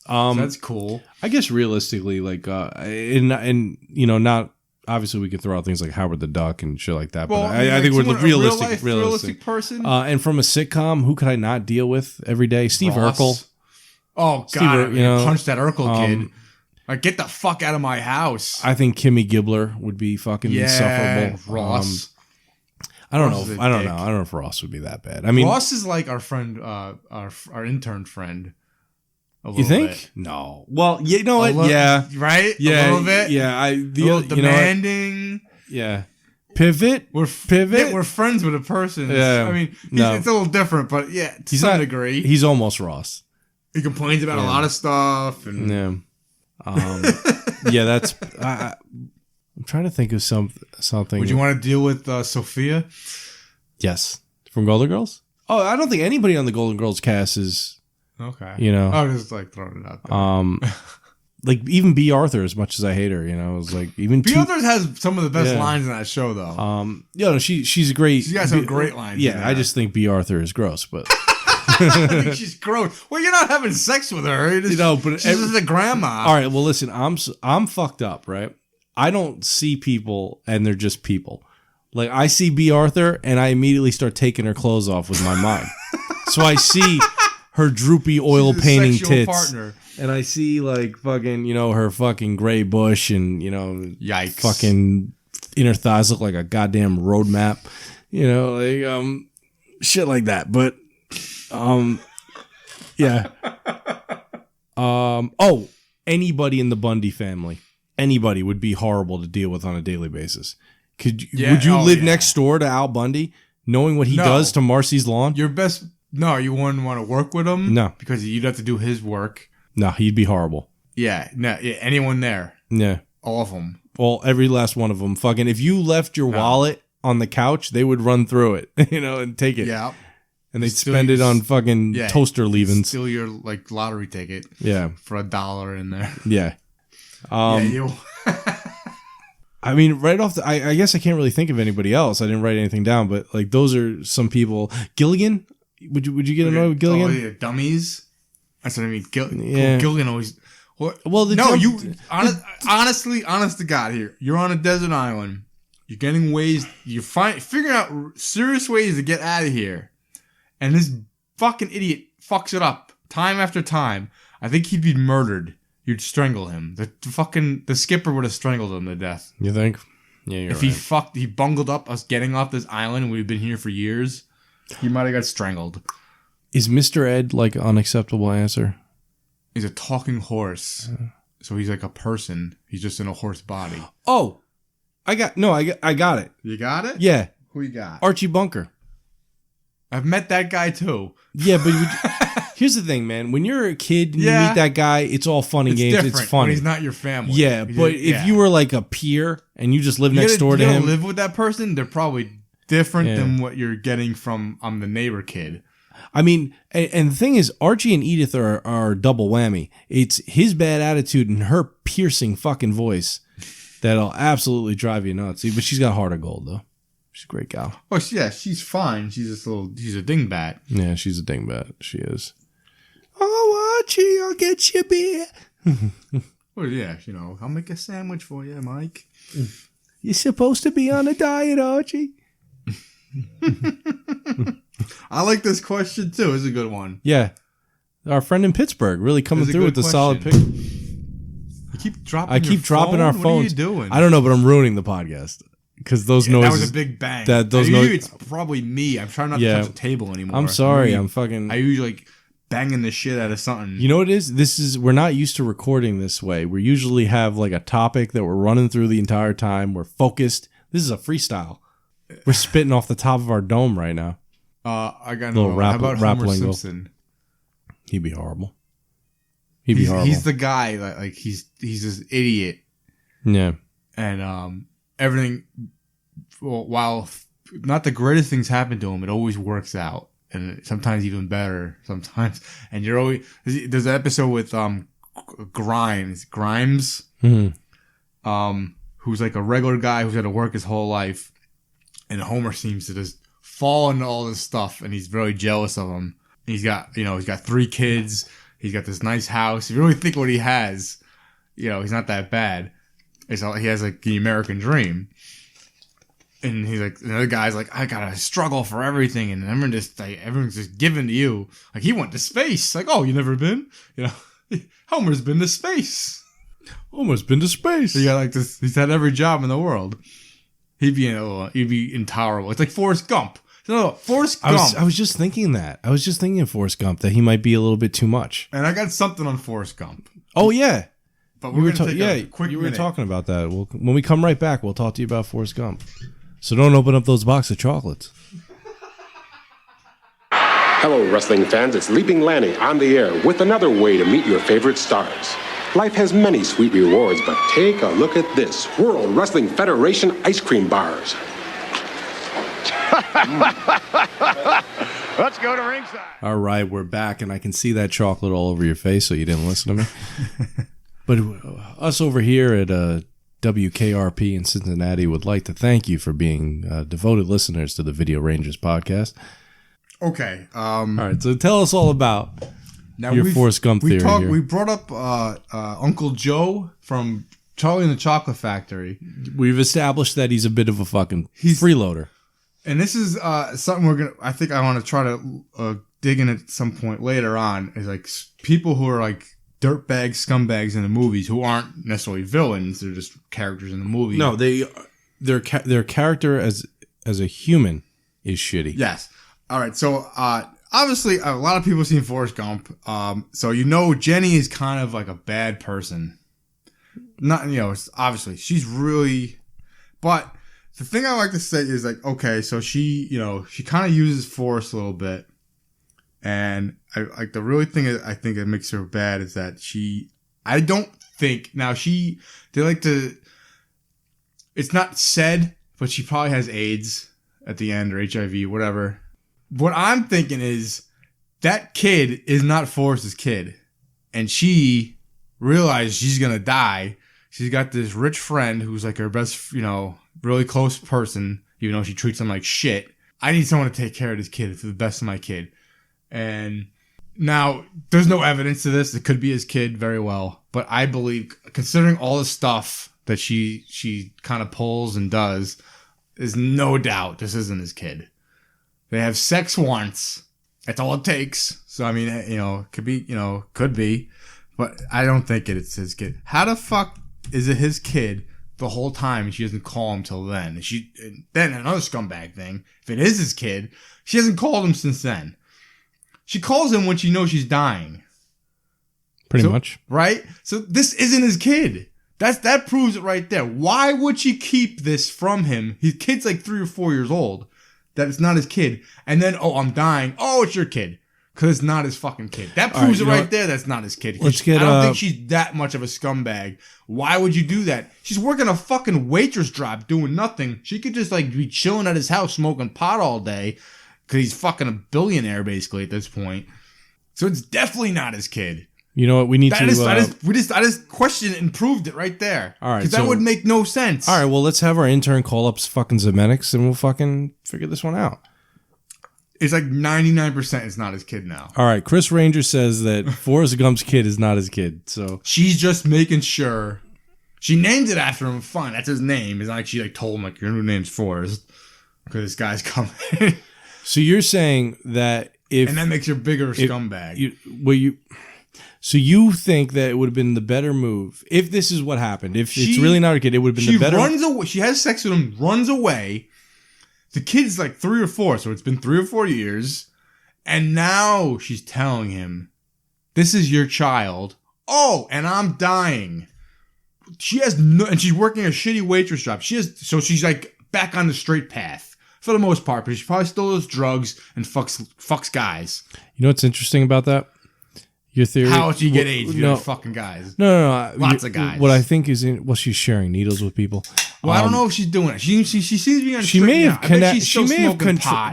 So that's cool. I guess realistically, like, and you know, not. obviously we could throw out things like Howard the Duck and shit like that. Well, but I think we're realistic person. And from a sitcom, who could I not deal with every day? Steve Urkel. Oh Steve God! Punch that Urkel kid. um, Like, get the fuck out of my house. I think Kimmy Gibbler would be fucking insufferable. Ross. I don't Ross is know. a I don't dick. know. I don't know if Ross would be that bad. I mean, Ross is like our friend, our intern friend. You think? Bit. No. Well, you know what? Yeah. Right? Yeah. A little bit. Yeah. A little demanding. Yeah. Pivot. We're friends with a person. Yeah. I mean, it's a little different, but yeah, to some degree. He's almost Ross. He complains about a lot of stuff. And yeah. Yeah, that's... I'm trying to think of something. Would you want to deal with Sophia? Yes. From Golden Girls? Oh, I don't think anybody on the Golden Girls cast is... Okay. You know. I was just like throwing it out there. Like even B. Arthur, as much as I hate her, you know, it was like even B. Arthur has some of the best lines in that show, though. Yeah, no, she's a great. She got some great lines. Yeah, I just think B. Arthur is gross, but I think she's gross. Well, you're not having sex with her, but she's just a grandma. All right, well, listen, I'm fucked up, right? I don't see people, and they're just people. Like I see B. Arthur, and I immediately start taking her clothes off with my mind. So I see her droopy oil painting tits. Partner. And I see like fucking, you know, her fucking gray bush and, you know, yikes, fucking inner thighs look like a goddamn road map, you know, like shit like that. But yeah. Oh, anybody in the Bundy family, anybody would be horrible to deal with on a daily basis. Would you live next door to Al Bundy, knowing what he does to Marcy's lawn? No, you wouldn't want to work with him. No, because you'd have to do his work. No, he'd be horrible. Yeah, no, anyone there. Yeah. All of them. Every last one of them. Fucking, if you left your wallet on the couch, they would run through it, you know, and take it. Yeah. And they'd spend it on fucking toaster leavings. Steal your, like, lottery ticket. Yeah. For $1 in there. Yeah. You. I mean, right off I guess I can't really think of anybody else. I didn't write anything down, but, like, those are some people. Gilligan? Would you get annoyed with Gilligan? Oh, yeah, dummies? That's what I mean. Gilligan always. Well, honestly, honest to God, here you're on a desert island. You're getting ways. You're figuring out serious ways to get out of here, and this fucking idiot fucks it up time after time. I think he'd be murdered. You'd strangle him. The skipper would have strangled him to death. You think? Yeah, you're right. He bungled up us getting off this island, and we've been here for years. He might have got strangled. Is Mr. Ed like an unacceptable answer? He's a talking horse. So he's like a person. He's just in a horse body. Oh, I got it. You got it? Yeah. Who you got? Archie Bunker. I've met that guy too. Yeah, but here's the thing, man. When you're a kid and you meet that guy, it's all fun and games. It's funny. When he's not your family. Yeah, but if you were like a peer and you just live next door to him. live with that person, they're probably different than what you're getting from the neighbor kid. I mean, and the thing is, Archie and Edith are double whammy. It's his bad attitude and her piercing fucking voice that'll absolutely drive you nuts. But she's got heart of gold, though. She's a great gal. Oh, yeah, she's fine. She's a dingbat. Yeah, she's a dingbat. She is. Oh, Archie, I'll get you beer. Well, yeah, you know, I'll make a sandwich for you, Mike. You're supposed to be on a diet, Archie. I like this question too. It's a good one. Yeah, our friend in Pittsburgh really coming through with the solid pick. You keep dropping. I keep dropping our phones. What are you doing? I don't know, but I'm ruining the podcast because those noises. That was a big bang. It's probably me. I'm trying not to touch the table anymore. I'm sorry. I usually like banging the shit out of something. You know what it is? We're not used to recording this way. We usually have like a topic that we're running through the entire time. We're focused. This is a freestyle. We're spitting off the top of our dome right now. I got no. How about Homer Simpson? He'd be horrible. He's the guy like he's this idiot. Yeah. And everything, while not the greatest things happen to him, it always works out, and sometimes even better. Sometimes, and you're always there's an episode with Grimes, who's like a regular guy who's had to work his whole life, and Homer seems to just fall into all this stuff, and he's very jealous of him. He's got 3 kids. He's got this nice house. If you really think what he has, he's not that bad. he has like the American dream. And he's like, the other guy's like, I gotta struggle for everything, and everyone's just given to you. Like, he went to space. Like, oh, you never been? You know, Homer's been to space. Almost been to space. So you got like this. He's had every job in the world. He'd be intolerable. It's like Forrest Gump. No, Forrest Gump. I was just thinking that. I was just thinking of Forrest Gump, that he might be a little bit too much. And I got something on Forrest Gump. Oh yeah, but we're gonna take a quick you minute. were talking about that. When we come right back, we'll talk to you about Forrest Gump. So don't open up those boxes of chocolates. Hello, wrestling fans. It's Leaping Lanny on the air with another way to meet your favorite stars. Life has many sweet rewards, but take a look at this. World Wrestling Federation ice cream bars. Let's go to ringside. All right, we're back, and I can see that chocolate all over your face, so you didn't listen to me. But us over here at WKRP in Cincinnati would like to thank you for being devoted listeners to the Video Rangers podcast. Okay. All right, so tell us all about your Forrest Gump theory here. We brought up Uncle Joe from Charlie and the Chocolate Factory. We've established that he's a bit of a fucking freeloader. And this is something I think I want to try to dig in at some point later on, is like people who are like dirtbags, scumbags in the movies who aren't necessarily villains. They're just characters in the movie. No, their character as a human is shitty. Yes. All right. So obviously a lot of people have seen Forrest Gump. So Jenny is kind of like a bad person. Not it's obviously she's really, but the thing I like to say is like, okay, so she kind of uses Forrest a little bit. And I like the really thing I think that makes her bad is that it's not said, but she probably has AIDS at the end, or HIV, whatever. What I'm thinking is that kid is not Forrest's kid. And she realized she's going to die. She's got this rich friend who's like her best, really close person, even though she treats him like shit. I need someone to take care of this kid for the best of my kid. And now, there's no evidence to this. It could be his kid very well. But I believe, considering all the stuff that she kind of pulls and does, there's no doubt this isn't his kid. They have sex once. That's all it takes. So, I mean, could be. But I don't think it's his kid. How the fuck is it his kid the whole time and she doesn't call him till then? And then another scumbag thing. If it is his kid, she hasn't called him since then. She calls him when she knows she's dying. Pretty much. Right? So this isn't his kid. That proves it right there. Why would she keep this from him? His kid's like 3 or 4 years old. That it's not his kid. And then, I'm dying. Oh, it's your kid. Because it's not his fucking kid. That proves it right there that's not his kid. I don't think she's that much of a scumbag. Why would you do that? She's working a fucking waitress job doing nothing. She could just like be chilling at his house smoking pot all day. Because he's fucking a billionaire, basically, at this point. So it's definitely not his kid. You know what? We need to... I just questioned it and proved it right there. All right. Because that would make no sense. All right, well, let's have our intern call up fucking Zemetics and we'll fucking figure this one out. It's like 99% it's not his kid now. All right, Chris Ranger says that Forrest Gump's kid is not his kid, so... She's just making sure... She named it after him. Fine, that's his name. It's not like she told him, your new name's Forrest. Because this guy's coming. So you're saying that if... And that makes her bigger scumbag. So you think that it would have been the better move, if this is what happened, if it's really not a kid, it would have been the better... She runs away. She has sex with him, runs away. The kid's like 3 or 4, so it's been 3 or 4 years. And now she's telling him, this is your child. Oh, and I'm dying. And she's working a shitty waitress job. So she's like back on the straight path. For the most part, but she probably still does drugs and fucks guys. You know what's interesting about that? Your theory. How do you get AIDS? You fucking guys. No. Lots of guys. What I think is she's sharing needles with people. Well, I don't know if she's doing it. She seems to be on. She may have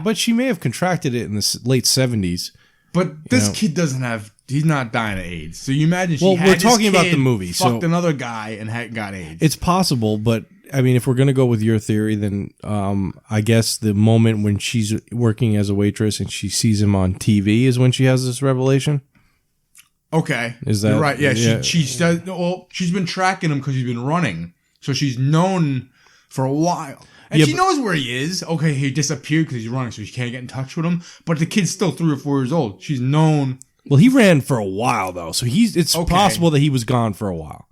but she may have contracted it in the late 70s. But this kid doesn't have. He's not dying of AIDS. So you imagine. We're talking about the movie. Fucked another guy and got AIDS. It's possible, but. I mean, if we're going to go with your theory, then I guess the moment when she's working as a waitress and she sees him on TV is when she has this revelation. Okay. Is that You're right? Yeah. She said, well, she's been tracking him because he's been running. So she's known for a while. And she knows where he is. Okay, he disappeared because he's running, so she can't get in touch with him. But the kid's still 3 or 4 years old. She's known. Well, he ran for a while, though. So it's possible that he was gone for a while.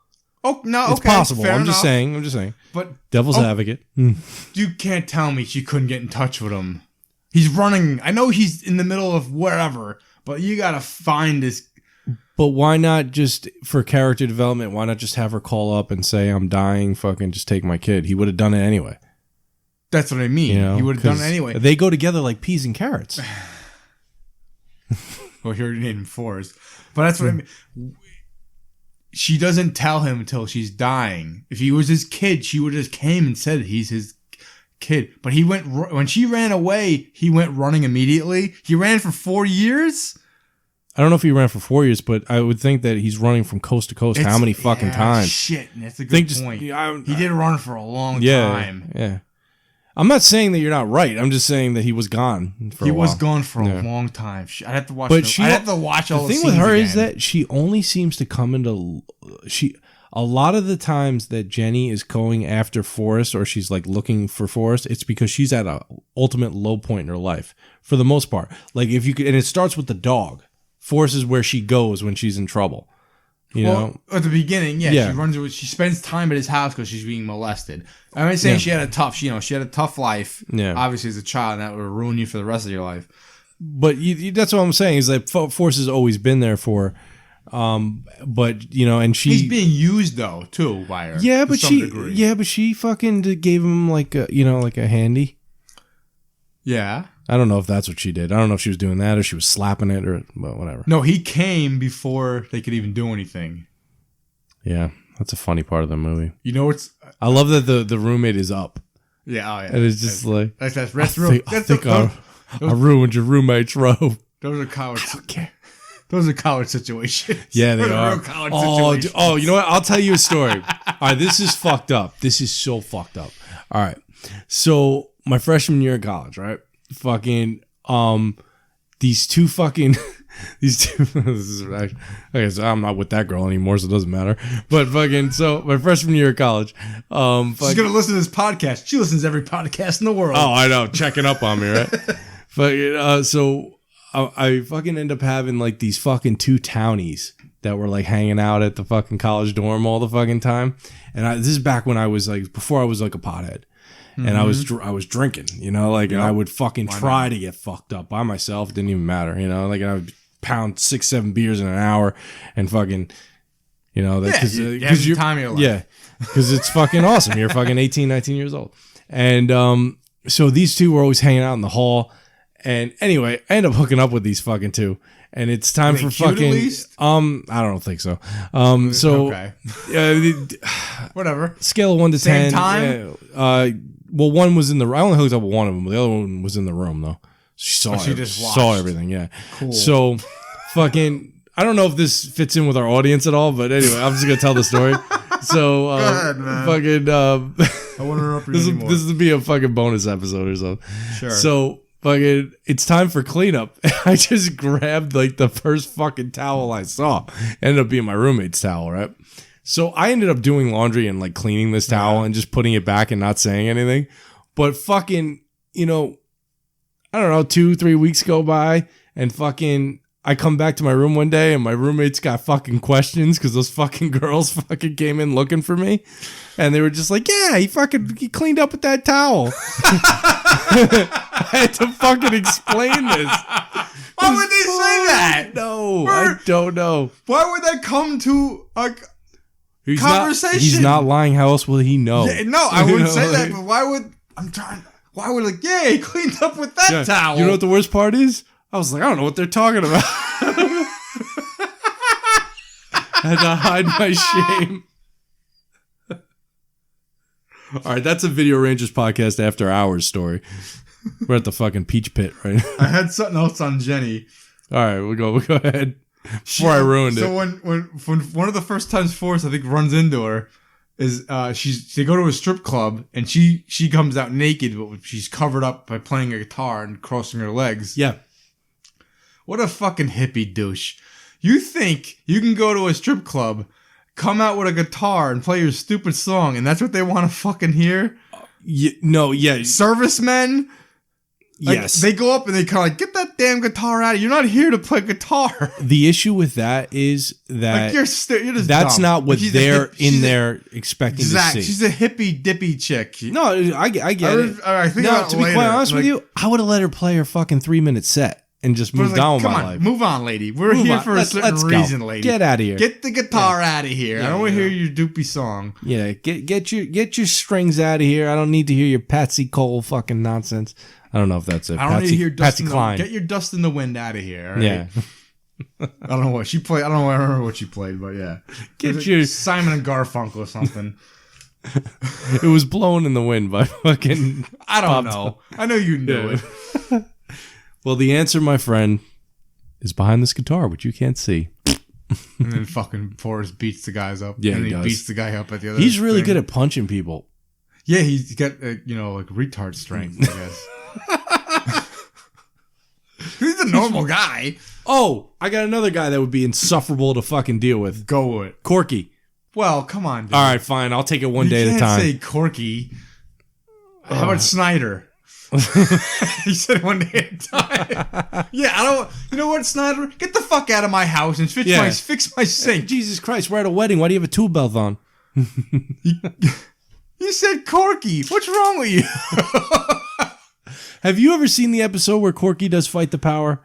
Oh, no, it's possible. I'm just saying. But devil's advocate. You can't tell me she couldn't get in touch with him. He's running. I know he's in the middle of wherever, but you gotta find this. But why not just, for character development, why not just have her call up and say, I'm dying, fucking just take my kid? He would have done it anyway. That's what I mean. You know, he would have done it anyway. They go together like peas and carrots. Well, here you named Forest. But that's what I mean. She doesn't tell him until she's dying. If he was his kid, she would have just came and said he's his kid. But he went, when she ran away, he went running immediately. He ran for 4 years. I don't know if he ran for 4 years, but I would think that he's running from coast to coast. How many fucking times? Shit, that's a good point. He did run for a long time. Yeah. I'm not saying that you're not right. I'm just saying that he was gone for a while. He was gone for a long time. I'd have to watch. I'd have to watch all the thing with her is that she only seems to come into a lot of the times that Jenny is going after Forrest, or she's like looking for Forrest, it's because she's at a ultimate low point in her life for the most part. Like if you could, and it starts with the dog. Forrest is where she goes when she's in trouble. You know, at the beginning, she runs. She spends time at his house because she's being molested. I'm not saying she had a tough, she had a tough life. Yeah, obviously as a child, and that would ruin you for the rest of your life. But that's what I'm saying is that Force has always been there for. But and he's being used though too by her. Yeah, but she fucking gave him like a handy. Yeah. I don't know if that's what she did. I don't know if she was doing that or she was slapping it or whatever. No, he came before they could even do anything. Yeah, that's a funny part of the movie. You know what's... I love that the roommate is up. Yeah, oh yeah. And it's just I think I ruined your roommate's robe. Those are college... I don't care. Those are college situations. Yeah, they are. Real college situations. Oh, you know what? I'll tell you a story. All right, this is fucked up. This is so fucked up. All right. So, my freshman year of college, right? Fucking these two this is okay, so I'm not with that girl anymore, so it doesn't matter. But fucking so my freshman year of college, she's gonna listen to this podcast. She listens to every podcast in the world. Oh, I know, checking up on me, right? But so I fucking end up having like these fucking two townies that were like hanging out at the fucking college dorm all the fucking time. And this is back when I was like, before I was like a pothead. And I was drinking, and I would fucking try to get fucked up by myself. It didn't even matter, like I would pound 6-7 beers in an hour and fucking, because you're time of your life. Yeah, because it's fucking awesome. You're fucking 18, 19 years old. And so these two were always hanging out in the hall. And anyway, I end up hooking up with these fucking two. And it's time for fucking. I don't think so. Okay. Whatever. Scale of 1 to 10. Same time. Well, one was in the. I only hooked up with one of them. The other one was in the room though. She saw. She just saw everything. Yeah. Cool. So, fucking. I don't know if this fits in with our audience at all, but anyway, I'm just gonna tell the story. So, go ahead, man. Fucking. I won't interrupt you anymore. This will be a fucking bonus episode or something. Sure. So. Fucking, it's time for cleanup. I just grabbed like the first fucking towel I saw. Ended up being my roommate's towel, right? So I ended up doing laundry and like cleaning this towel and just putting it back and not saying anything. But fucking, I don't know, 2-3 weeks go by and fucking I come back to my room one day and my roommate's got fucking questions because those fucking girls fucking came in looking for me. And they were just like, yeah, he cleaned up with that towel. I had to fucking explain this. Why would they say that? No, I don't know. Why would that come to a conversation? He's not lying. How else will he know? Yeah, no, I wouldn't say that, but why would he cleaned up with that towel? You know what the worst part is? I was like, I don't know what they're talking about. I had to hide my shame. All right, that's a Video Rangers podcast after hours story. We're at the fucking Peach Pit right now. I had something else on Jenny. All right, we'll go ahead. Before I ruined it. So when one of the first times Forrest, I think, runs into her is they go to a strip club and she comes out naked, but she's covered up by playing a guitar and crossing her legs. Yeah. What a fucking hippie douche. You think you can go to a strip club, come out with a guitar and play your stupid song, and that's what they want to fucking hear? Servicemen? Like, yes. They go up and they kind of like, get that damn guitar out of here. You're not here to play guitar. The issue with that is that like you're just that's dumb. not what She's they're in there expecting to see. She's a hippie dippy chick. No, I get it. I think no, to be quite honest with you, I would have let her play her fucking 3-minute set and just moved on with my life. Move on, lady. We're here for a certain reason, lady. Get out of here. Get the guitar out of here. I don't want to hear your doopy song. Yeah, get your strings out of here. I don't need to hear your Patsy Cole fucking nonsense. I don't know if that's it. I don't need to hear Patsy Cline. Get your dust in the wind out of here. Right? Yeah. I don't know what she played. I don't remember what she played, but yeah. Get your Simon and Garfunkel or something. It was Blown in the Wind by fucking I don't know. I know you knew it. Well, the answer, my friend, is behind this guitar, which you can't see. And then fucking Forrest beats the guys up. Yeah, and he does. beats the guy up at the other. He's really good at punching people. Yeah, he's got like retard strength, I guess. He's a normal guy. Oh, I got another guy that would be insufferable to fucking deal with. Go with Corky. Well, come on, dude. All right, fine. I'll take it one day at a time. You can't say Corky. How about Snyder? He said one day at a time. Yeah, I don't. You know what, Snyder? Get the fuck out of my house and fix my sink. Jesus Christ, we're at a wedding. Why do you have a tool belt on? You said Corky. What's wrong with you? Have you ever seen the episode where Corky does Fight the Power?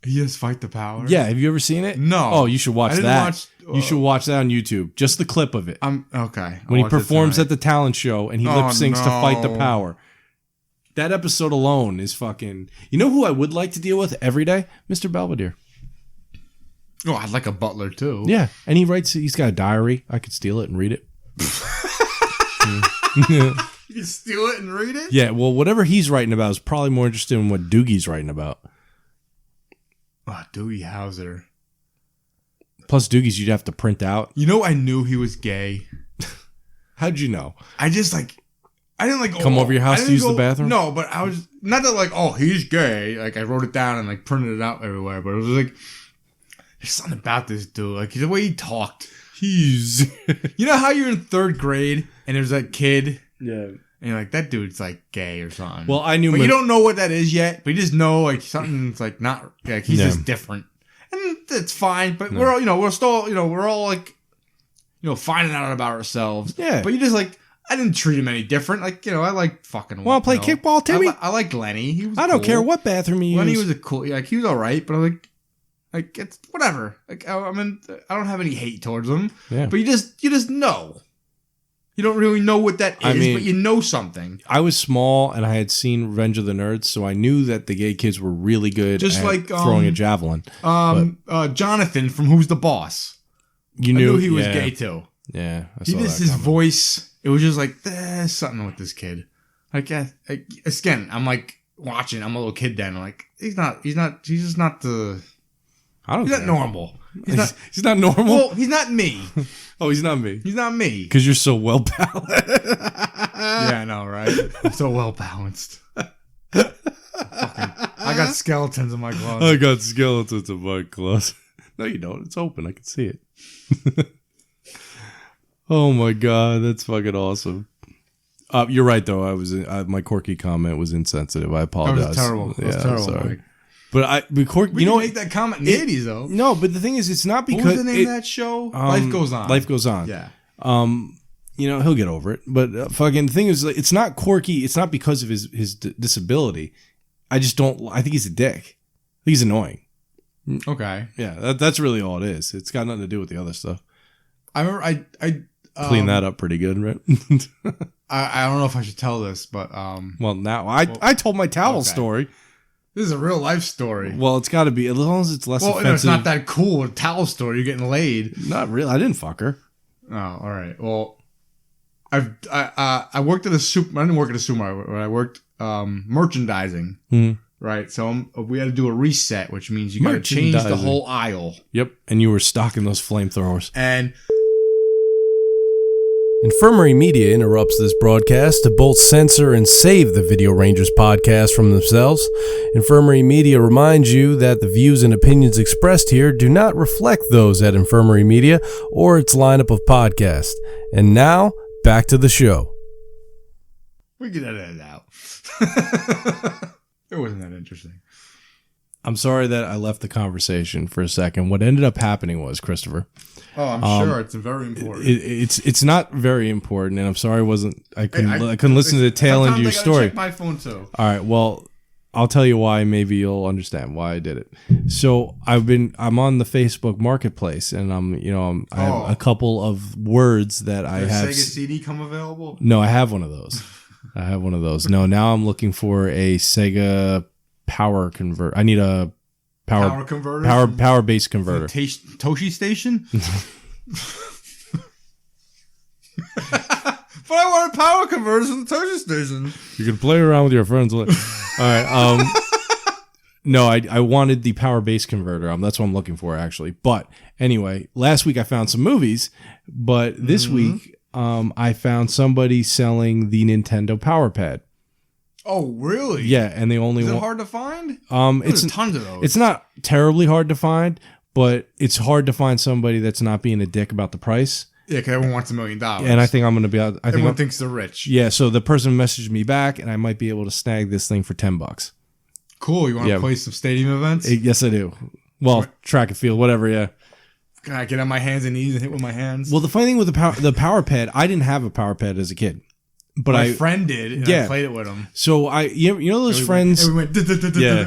He does Fight the Power? Yeah, have you ever seen it? No. Oh, you should watch that. You should watch that on YouTube. Just the clip of it. Okay. When he performs at the talent show and he lip syncs to Fight the Power. That episode alone is fucking... You know who I would like to deal with every day? Mr. Belvedere. Oh, I'd like a butler too. Yeah, and he's got a diary. I could steal it and read it. You can steal it and read it? Yeah, well, whatever he's writing about is probably more interesting than what Doogie's writing about. Oh, Doogie Howser. Plus, Doogie's you'd have to print out. You know, I knew he was gay. How'd you know? I didn't come over your house to use the bathroom? No, but I was not that he's gay. Like I wrote it down and printed it out everywhere. But it was like, there's something about this dude. Like the way he talked. You know how you're in 3rd grade and there's that kid. Yeah. And you're like, that dude's gay or something. Well, I knew, but you don't know what that is yet. But you just know something's not he's just different, and it's fine. But we're all we're still we're all finding out about ourselves. Yeah. But you just I didn't treat him any different. I like fucking. Want to play kickball, Timmy? I like Lenny. He was. I don't care what bathroom he used. Lenny was a cool. He was all right, but I'm it's whatever. I don't have any hate towards him. Yeah. But you just know. You don't really know what that is, but you know something. I was small and I had seen Revenge of the Nerds, so I knew that the gay kids were really good at throwing a javelin. Jonathan from Who's the Boss? I knew he was gay too. Yeah. His voice, it was just there's something with this kid. Again, I'm watching, I'm a little kid then. I'm he's just not the... He's not normal. He's not normal? Well, he's not me. Oh, he's not me. He's not me. Because you're so well balanced. Yeah, I know, right? I'm so well balanced. I got skeletons in my closet. No, you don't. It's open. I can see it. Oh my God, that's fucking awesome. You're right, though. My Corky comment was insensitive. I apologize. That was terrible. That was terrible. Sorry. Mike. But we didn't make that comment in the 80s, though. No, but the thing is, it's not because... What was the name of that show? Life Goes On. Life Goes On. Yeah. He'll get over it. But fucking the thing is, it's not Corky. It's not because of his disability. I just don't... I think he's a dick. I think he's annoying. Okay. Yeah, that's really all it is. It's got nothing to do with the other stuff. I remember I clean that up pretty good, right? I don't know if I should tell this, but... Well, now... I told my towel story. This is a real life story. Well, it's got to be, as long as it's less offensive. Well, it's not that cool. A towel story. You're getting laid. Not really. I didn't fuck her. Oh, all right. Well, I worked at a super. I didn't work at a supermarket. I worked merchandising. Mm-hmm. Right. So we had to do a reset, which means you got to change the whole aisle. Yep. And you were stocking those flamethrowers. And Infirmary Media interrupts this broadcast to both censor and save the Video Rangers podcast from themselves. Infirmary Media reminds you that the views and opinions expressed here do not reflect those at Infirmary Media or its lineup of podcasts. And now, back to the show. We can edit it out. It wasn't that interesting. I'm sorry that I left the conversation for a second. What ended up happening was, Christopher. Oh, I'm sure it's very important. It's not very important, and I'm sorry I couldn't listen to the tail end of your story. Check my phone too. All right, well, I'll tell you why. Maybe you'll understand why I did it. So I'm on the Facebook Marketplace, and I have a couple of words that I have. Does Sega CD come available? No, I have one of those. No, now I'm looking for a Sega power converter. I need a power converter. Power base converter. Toshi Station. But I want power converters from the Toshi Station. You can play around with your friends. All right. No, I wanted the power base converter. That's what I'm looking for, actually. But anyway, last week I found some movies, but this week I found somebody selling the Nintendo Power Pad. Oh, really? Yeah, and they only Is it hard to find? It's tons of those. It's not terribly hard to find, but it's hard to find somebody that's not being a dick about the price. Yeah, because everyone wants $1 million. And I think I'm going to be out. Everyone thinks they're rich. Yeah, so the person messaged me back, and I might be able to snag this thing for $10. Cool. You want to play some stadium events? Yes, I do. Well, track and field, whatever, yeah. Can I get on my hands and knees and hit with my hands? Well, the funny thing with the power pad, I didn't have a power pad as a kid. But my friend did, and I played it with him. So you know those friends. And we went. Yeah.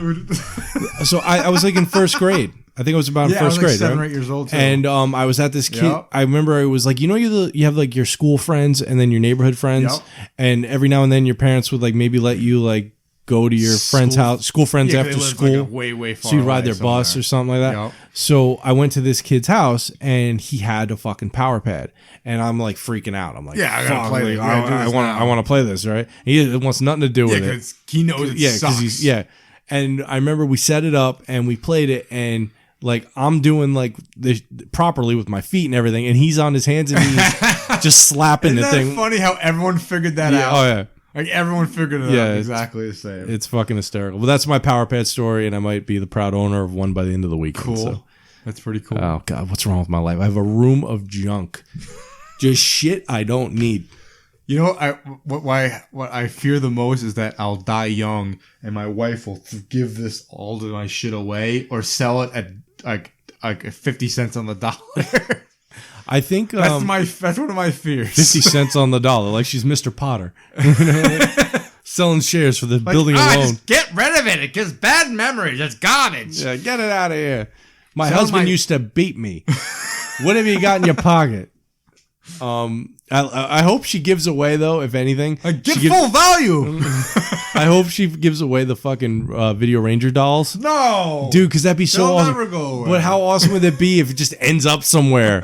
So I was like in first grade. I think I was about in first grade. 7 or 8 years old too. And I was at this kid. Yep. I remember it was like you have like your school friends and then your neighborhood friends, and every now and then your parents would like maybe let you like go to your friend's house, school friends after school. Like way far. So you ride their bus or something like that. Yep. So I went to this kid's house and he had a fucking power pad, and I'm like freaking out. I'm like, I gotta play this. I want to play this, right? He wants nothing to do with it. Because he knows it sucks. And I remember we set it up and we played it, and like I'm doing like this properly with my feet and everything, and he's on his hands and knees just slapping the thing. Isn't that funny how everyone figured that out? Oh yeah. Like everyone figured it out exactly the same. It's fucking hysterical. Well, that's my power pad story, and I might be the proud owner of one by the end of the weekend. Cool. So. That's pretty cool. Oh God, what's wrong with my life? I have a room of junk, just shit I don't need. You know, what I fear the most is that I'll die young, and my wife will give all of my shit away or sell it at like 50 cents on the dollar. I think that's one of my fears. 50 cents on the dollar, like she's Mr. Potter, selling shares for the building alone. Just get rid of it. It gives bad memories. It's garbage. Yeah, get it out of here. My husband used to beat me. What have you got in your pocket? I hope she gives away though. If anything, full value. I hope she gives away the fucking Video Ranger dolls. No, dude, because that'd be so awesome. Never go away. But how awesome would it be if it just ends up somewhere?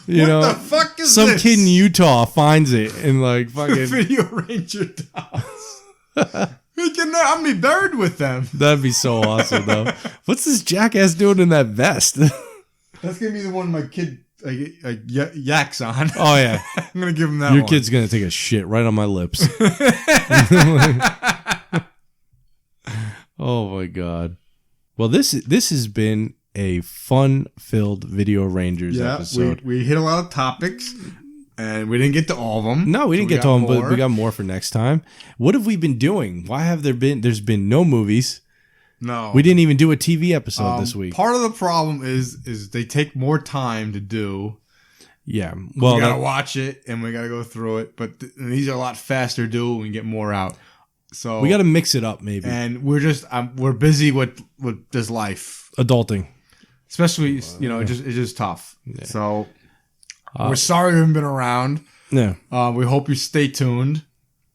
What the fuck is some this? kid in Utah finds it and like fucking Video Ranger dolls. I'm be buried with them. That'd be so awesome though. What's this jackass doing in that vest? That's gonna be the one my kid yaks on. Oh yeah, I'm gonna give him that. Your kid's gonna take a shit right on my lips. Oh my god. Well, this has been a fun-filled Video Rangers episode. We hit a lot of topics, and we didn't get to all of them. No, we didn't get to all of them, but we got more for next time. What have we been doing? Why have there's been no movies? No. We didn't even do a TV episode this week. Part of the problem is they take more time to do. Yeah. Well, we gotta watch it, and we gotta go through it, but these are a lot faster to do, and we get more out. So we gotta mix it up, maybe. And we're busy with this life. Adulting. Especially, it's just tough. Yeah. So, we're sorry we haven't been around. Yeah. We hope you stay tuned.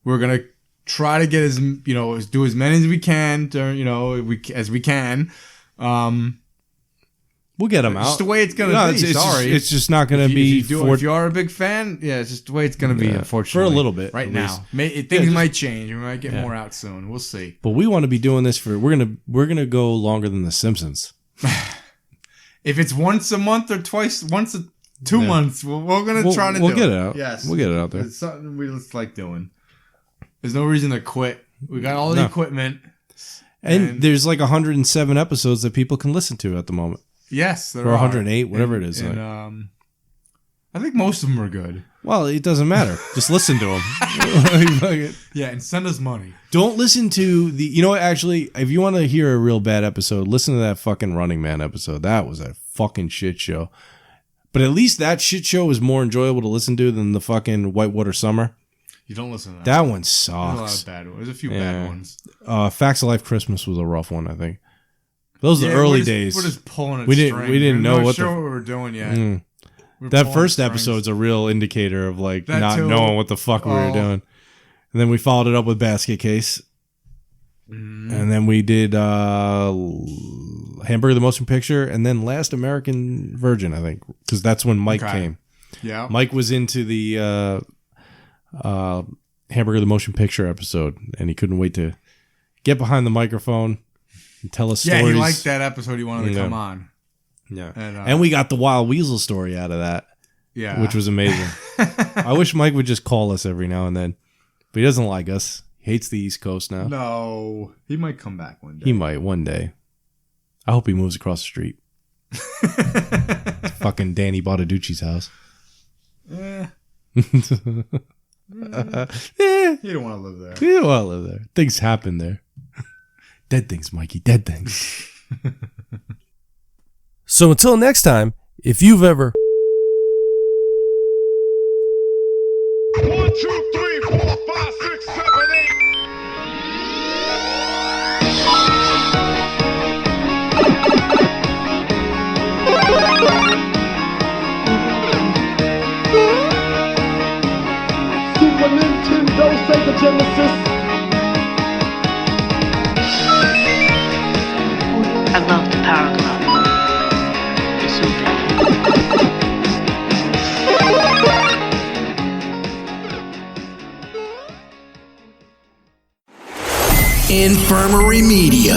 We're going to try to get do as many as we can, as we can. We'll get them out. It's just the way it's going to be. Sorry. It's just not going to be. If you are a big fan, it's just the way it's going to be, unfortunately. For a little bit. Right now. Things might change. We might get more out soon. We'll see. But we want to be doing this we're going to go longer than The Simpsons. If it's once a month or twice, 2 months. We're gonna try to do it. We'll get it out. Yes, we'll get it out there. It's something we just like doing. There's no reason to quit. We got all the equipment, and there's like 107 episodes that people can listen to at the moment. Yes, or 108, whatever it is. And, I think most of them are good. Well, it doesn't matter. Just listen to them. Yeah, and send us money. Don't listen to the... You know what, actually, if you want to hear a real bad episode, listen to that fucking Running Man episode. That was a fucking shit show. But at least that shit show was more enjoyable to listen to than the fucking Whitewater Summer. You don't listen to that. That one sucks. There's a lot of bad ones. There's a few bad ones. Facts of Life Christmas was a rough one, I think. Those are the early days. We're just pulling it we didn't know what we were doing yet. That first episode's a real indicator of like not knowing what the fuck we were doing. And then we followed it up with Basket Case. And then we did Hamburger the Motion Picture, and then Last American Virgin, I think, because that's when Mike came. Yeah, Mike was into the Hamburger the Motion Picture episode, and he couldn't wait to get behind the microphone and tell us stories. Yeah, he liked that episode. He wanted to come on. Yeah, and we got the Wild Weasel story out of that. Yeah, which was amazing. I wish Mike would just call us every now and then, but he doesn't like us. He hates the East Coast now. No, he might come back one day. He might one day. I hope he moves across the street. It's fucking Danny Bottaducci's house. You don't want to live there. You don't want to live there. Things happen there. Dead things, Mikey. Dead things. So until next time, if you've ever... 1, 2, 3, 4, 5, 6, 7, 8. Super Nintendo, Sega Genesis. I love the Power Glove. Infirmary Media.